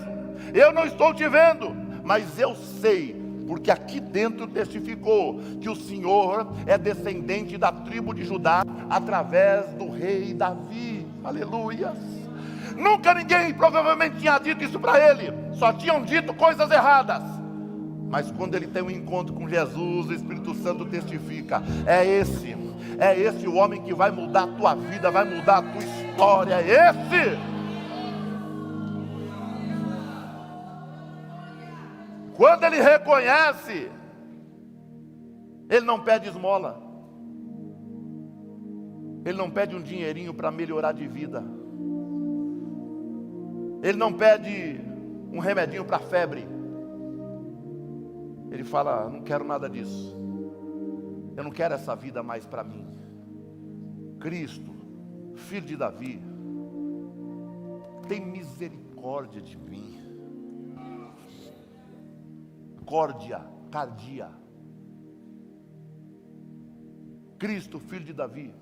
eu não estou te vendo, mas eu sei, porque aqui dentro testificou que o Senhor é descendente da tribo de Judá, através do rei Davi. Aleluia. Nunca ninguém provavelmente tinha dito isso para ele, só tinham dito coisas erradas. Mas quando ele tem um encontro com Jesus, o Espírito Santo testifica: é esse o homem que vai mudar a tua vida, vai mudar a tua história, é esse. Quando ele reconhece, ele não pede esmola, ele não pede um dinheirinho para melhorar de vida, ele não pede um remedinho para febre. Ele fala: não quero nada disso, eu não quero essa vida mais para mim. Cristo, Filho de Davi, tem misericórdia de mim. Cardia. Cristo, Filho de Davi,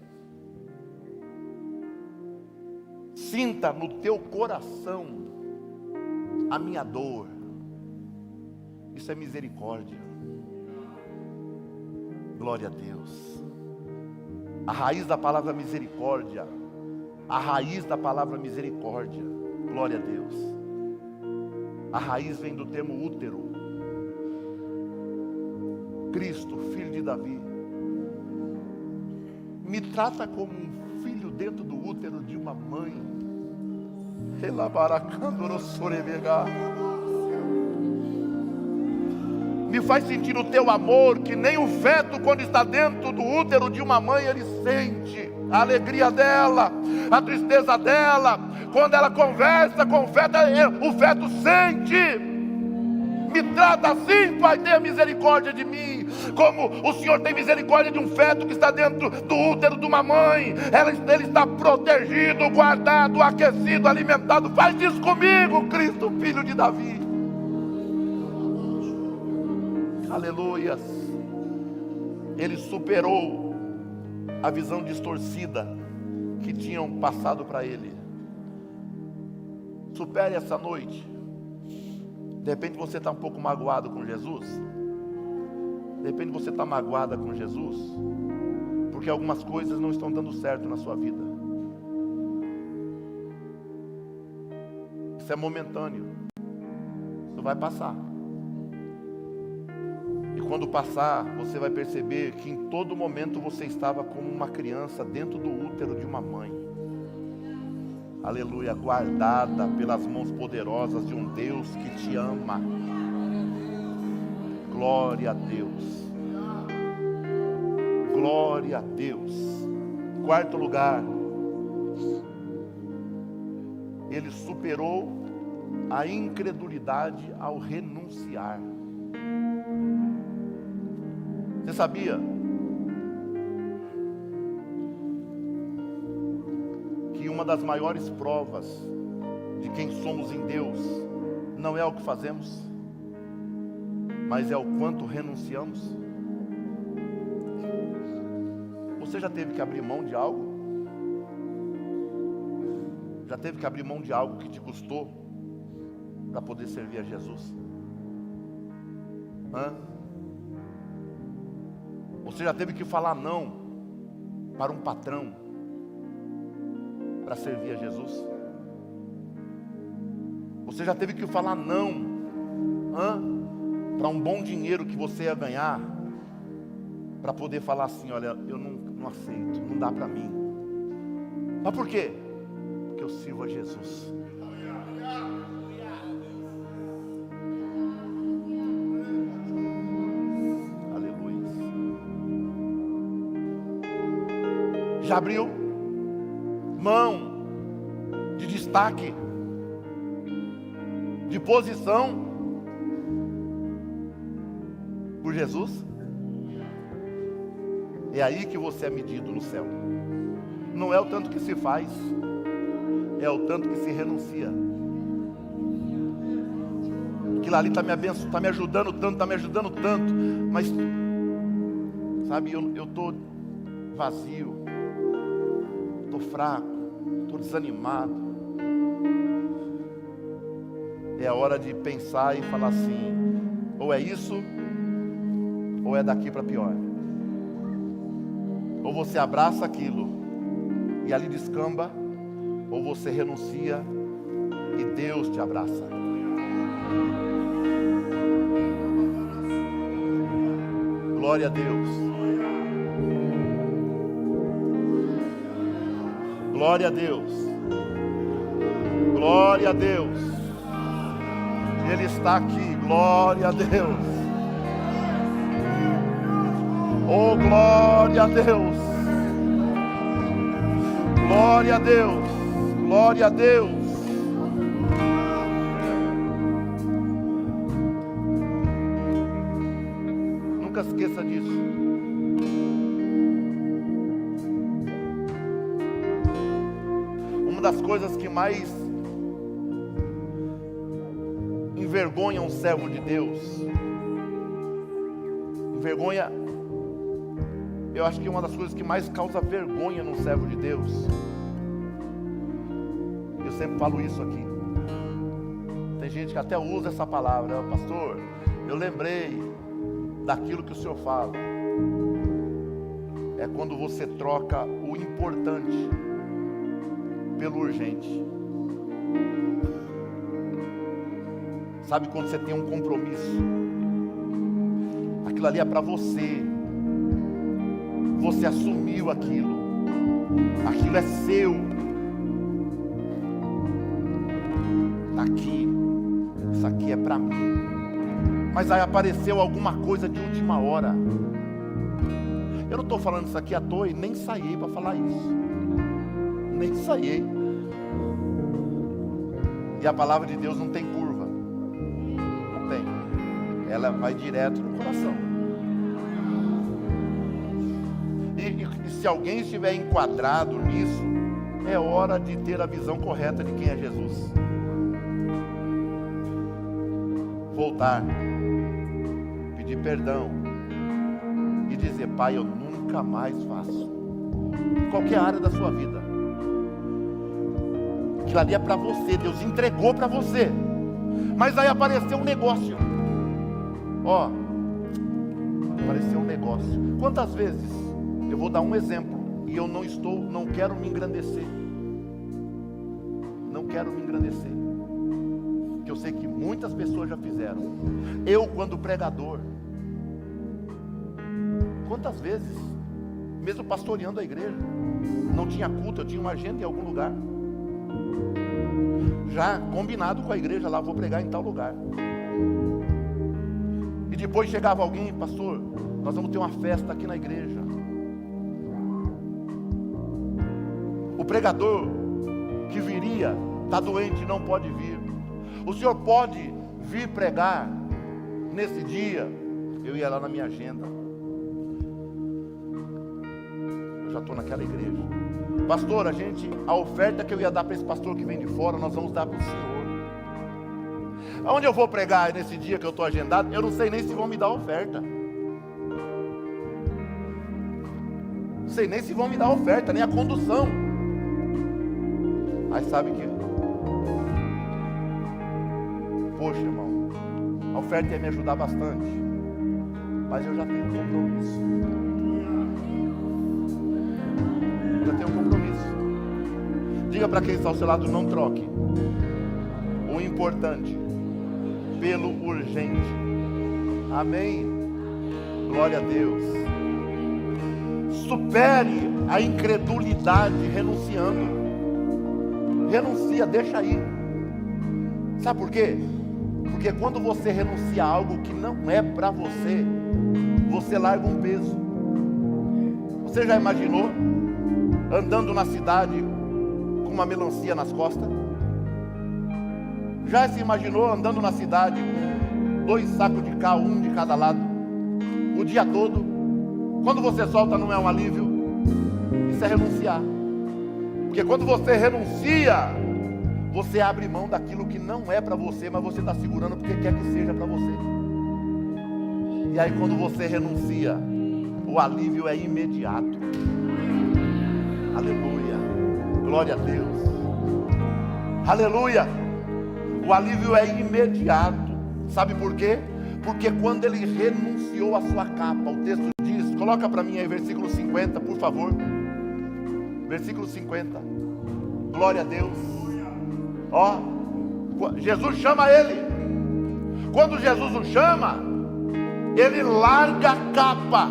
sinta no teu coração a minha dor. Isso é misericórdia. Glória a Deus. A raiz da palavra misericórdia, a raiz da palavra misericórdia, glória a Deus, a raiz vem do termo útero. Cristo, filho de Davi, me trata como um filho dentro do útero de uma mãe. Me faz sentir o teu amor, que nem o feto, quando está dentro do útero de uma mãe, ele sente a alegria dela, a tristeza dela. Quando ela conversa com o feto sente. Me trata assim, Pai, tenha misericórdia de mim, como o Senhor tem misericórdia de um feto que está dentro do útero de uma mãe. Ele está protegido, guardado, aquecido, alimentado. Faz isso comigo, Cristo, filho de Davi. Aleluias. Ele superou a visão distorcida que tinham passado para ele. Supere essa noite. De repente você está um pouco magoado com Jesus. De repente você está magoada com Jesus, porque algumas coisas não estão dando certo na sua vida. Isso é momentâneo. Isso vai passar. E quando passar, você vai perceber que em todo momento você estava como uma criança dentro do útero de uma mãe. Aleluia, guardada pelas mãos poderosas de um Deus que te ama. Glória a Deus. Glória a Deus. Quarto lugar, ele superou a incredulidade ao renunciar. Você sabia que uma das maiores provas de quem somos em Deus não é o que fazemos, mas é o quanto renunciamos? Você já teve que abrir mão de algo? Já teve que abrir mão de algo que te custou para poder servir a Jesus? Você já teve que falar não para um patrão para servir a Jesus? Você já teve que falar não para um bom dinheiro que você ia ganhar, para poder falar assim: olha, eu não aceito, não dá para mim. Mas por quê? Porque eu sirvo a Jesus. Aleluia. Já abriu mão de destaque, de posição por Jesus? É aí que você é medido no céu. Não é o tanto que se faz, é o tanto que se renuncia. Aquilo ali está me abençoando, está me ajudando tanto, está me ajudando tanto, mas sabe, eu estou vazio, estou fraco, estou desanimado. É a hora de pensar e falar assim: ou é isso, ou é daqui para pior. Ou você abraça aquilo e ali descamba, ou você renuncia e Deus te abraça. Glória a Deus. Glória a Deus. Glória a Deus. Ele está aqui. Glória a Deus. Oh, glória a Deus. Glória a Deus. Glória a Deus. Nunca esqueça disso. Uma das coisas que mais envergonha um servo de Deus, envergonha, eu acho que uma das coisas que mais causa vergonha num servo de Deus, eu sempre falo isso aqui, tem gente que até usa essa palavra: pastor, eu lembrei daquilo que o senhor fala. É quando você troca o importante pelo urgente. Sabe quando você tem um compromisso, aquilo ali é para você. Você assumiu aquilo. Aquilo é seu. Tá aqui. Isso aqui é para mim. Mas aí apareceu alguma coisa de última hora. Eu não estou falando isso aqui à toa e nem saí para falar isso. Nem saí. E a palavra de Deus não tem curva. Não tem. Ela vai direto no coração. E se alguém estiver enquadrado nisso, é hora de ter a visão correta de quem é Jesus. Voltar, pedir perdão e dizer: Pai, eu nunca mais faço. Em qualquer área da sua vida. Aquilo ali é para você, Deus entregou para você. Mas aí apareceu um negócio. Ó, apareceu um negócio. Quantas vezes, eu vou dar um exemplo, e eu não quero me engrandecer. Não quero me engrandecer. Porque eu sei que muitas pessoas já fizeram. Eu, quando pregador, quantas vezes, mesmo pastoreando a igreja, não tinha culto, eu tinha uma agenda em algum lugar. Já combinado com a igreja lá, vou pregar em tal lugar. E depois chegava alguém: pastor, nós vamos ter uma festa aqui na igreja. O pregador que viria está doente, não pode vir. O senhor pode vir pregar nesse dia? Eu ia lá na minha agenda. Eu já estou naquela igreja. Pastor, a oferta que eu ia dar para esse pastor que vem de fora, nós vamos dar para o senhor. Aonde eu vou pregar nesse dia que eu estou agendado? Eu não sei nem se vão me dar oferta. Não sei nem se vão me dar oferta, nem a condução. Aí sabe que, poxa, irmão, a oferta ia me ajudar bastante, mas eu já tenho um compromisso. Já tenho um compromisso. Diga para quem está ao seu lado: não troque o importante pelo urgente. Amém? Glória a Deus. Supere a incredulidade renunciando. Renuncia, deixa aí. Sabe por quê? Porque quando você renuncia a algo que não é para você, você larga um peso. Você já imaginou andando na cidade com uma melancia nas costas? Já se imaginou andando na cidade com 2 sacos de cal, um de cada lado, o dia todo? Quando você solta, não é um alívio? Isso é renunciar. Porque quando você renuncia, você abre mão daquilo que não é para você, mas você está segurando porque quer que seja para você. E aí quando você renuncia, o alívio é imediato. Aleluia. Glória a Deus. Aleluia. O alívio é imediato. Sabe por quê? Porque quando ele renunciou à sua capa, o texto diz, coloca para mim aí versículo 50, por favor. Versículo 50. Glória a Deus. Ó, Jesus chama ele. Quando Jesus o chama, ele larga a capa.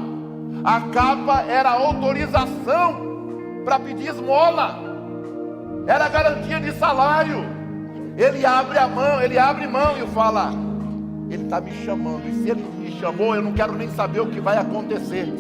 A capa era autorização para pedir esmola, era garantia de salário. Ele abre mão e fala: ele está me chamando, e se ele me chamou, eu não quero nem saber o que vai acontecer.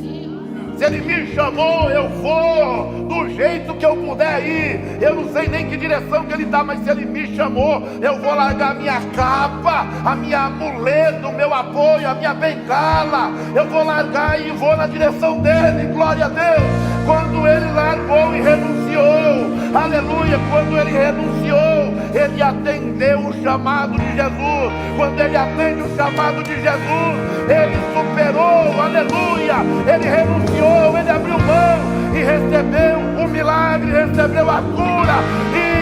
Se ele me chamou, eu vou do jeito que eu puder ir. Eu não sei nem que direção que ele está, mas se ele me chamou, eu vou largar a minha capa, a minha muleta, o meu apoio, a minha bengala. Eu vou largar e vou na direção dele. Glória a Deus. Quando ele largou e renunciou, aleluia, quando ele renunciou, ele atendeu o chamado de Jesus. Quando ele atende o chamado de Jesus, ele superou, aleluia, ele renunciou, ele abriu mão e recebeu o milagre, recebeu a cura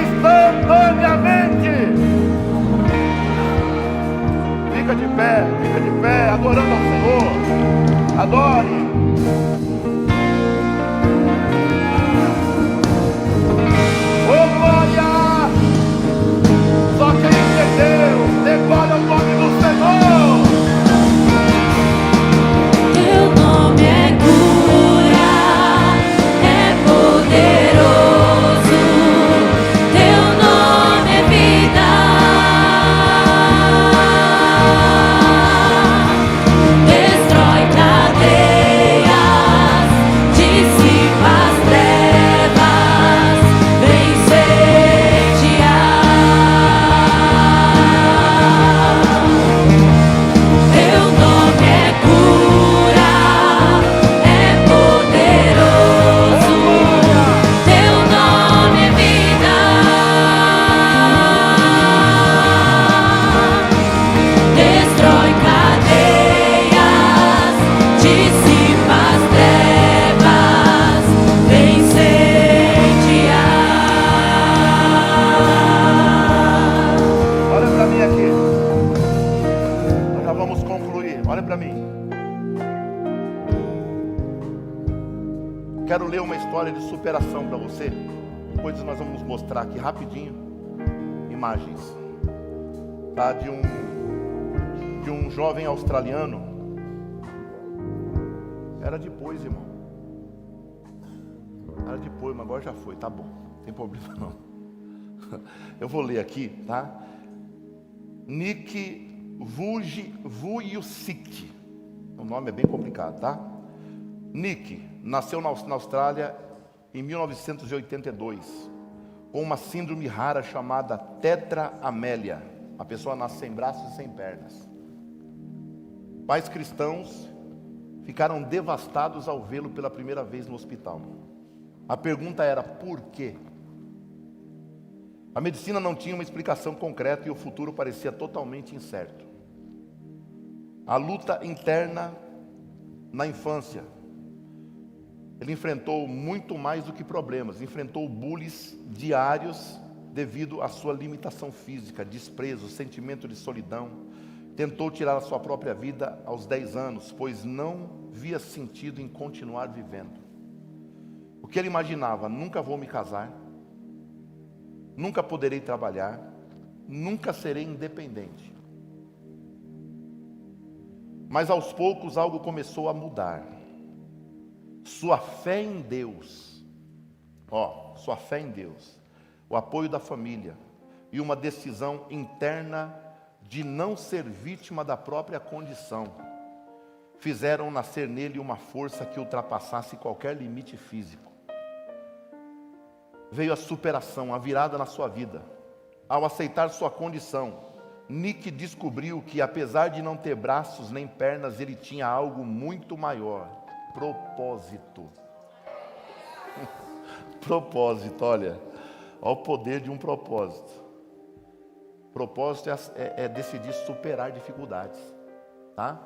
instantaneamente. Fica de pé, adorando ao Senhor. Adore. Só quem entendeu, declara o nome do Senhor. quero ler uma história de superação para você. Depois nós vamos mostrar aqui rapidinho imagens, tá? De um jovem australiano. Era depois, irmão. Era depois, mas agora já foi, tá bom. Não tem problema não. Eu vou ler aqui, tá? Nick Vujicic. O nome é bem complicado, tá? Nick nasceu na Austrália em 1982, com uma síndrome rara chamada tetraamélia. A pessoa nasce sem braços e sem pernas. Pais cristãos ficaram devastados ao vê-lo pela primeira vez no hospital. A pergunta era: por quê? A medicina não tinha uma explicação concreta e o futuro parecia totalmente incerto. A luta interna na infância. Ele enfrentou muito mais do que problemas, enfrentou bullies diários devido à sua limitação física, desprezo, sentimento de solidão. Tentou tirar a sua própria vida aos 10 anos, pois não via sentido em continuar vivendo. O que ele imaginava: nunca vou me casar, nunca poderei trabalhar, nunca serei independente. Mas aos poucos algo começou a mudar. Sua fé em Deus, sua fé em Deus, o apoio da família e uma decisão interna de não ser vítima da própria condição, fizeram nascer nele uma força que ultrapassasse qualquer limite físico. Veio a superação, a virada na sua vida. Ao aceitar sua condição, Nick descobriu que, apesar de não ter braços nem pernas, ele tinha algo muito maior: propósito. Propósito, olha o poder de um propósito. Propósito é decidir superar dificuldades, tá?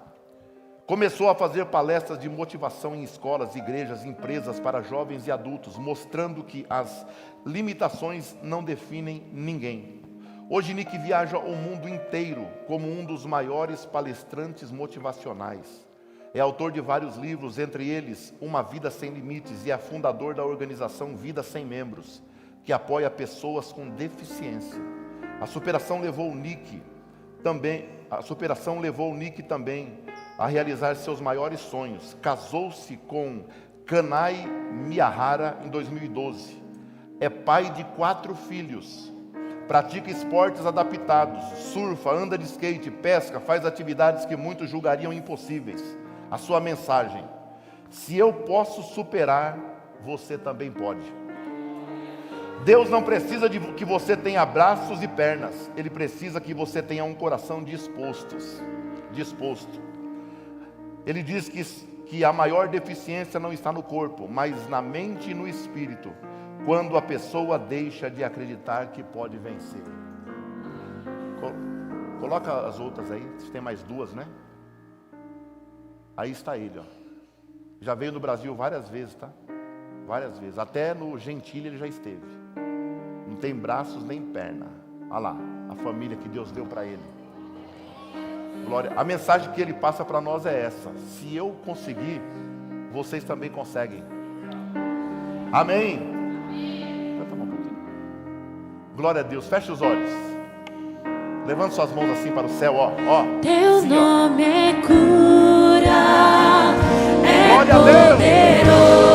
Começou a fazer palestras de motivação em escolas, igrejas, empresas para jovens e adultos, mostrando que as limitações não definem ninguém. Hoje Nick viaja o mundo inteiro como um dos maiores palestrantes motivacionais. É autor de vários livros, entre eles Uma Vida Sem Limites, e é fundador da organização Vida Sem Membros, que apoia pessoas com deficiência. A superação levou o Nick também a realizar seus maiores sonhos. Casou-se com Kanai Miyahara em 2012. É pai de 4 filhos. Pratica esportes adaptados, surfa, anda de skate, pesca, faz atividades que muitos julgariam impossíveis. A sua mensagem: se eu posso superar, você também pode. Deus não precisa de que você tenha braços e pernas. Ele precisa que você tenha um coração disposto. Ele diz que a maior deficiência não está no corpo, mas na mente e no espírito, quando a pessoa deixa de acreditar que pode vencer. Coloca as outras aí, tem mais 2, né? Aí está ele, ó. Já veio no Brasil várias vezes, tá? Várias vezes, até no Gentile ele já esteve. Não tem braços nem perna. Olha lá, a família que Deus deu para ele. Glória. A mensagem que ele passa para nós é essa: se eu conseguir, vocês também conseguem. Amém? Glória a Deus. Feche os olhos. Levante suas mãos assim para o céu, ó. Teu assim, nome é cura, é glória a Deus. poderoso.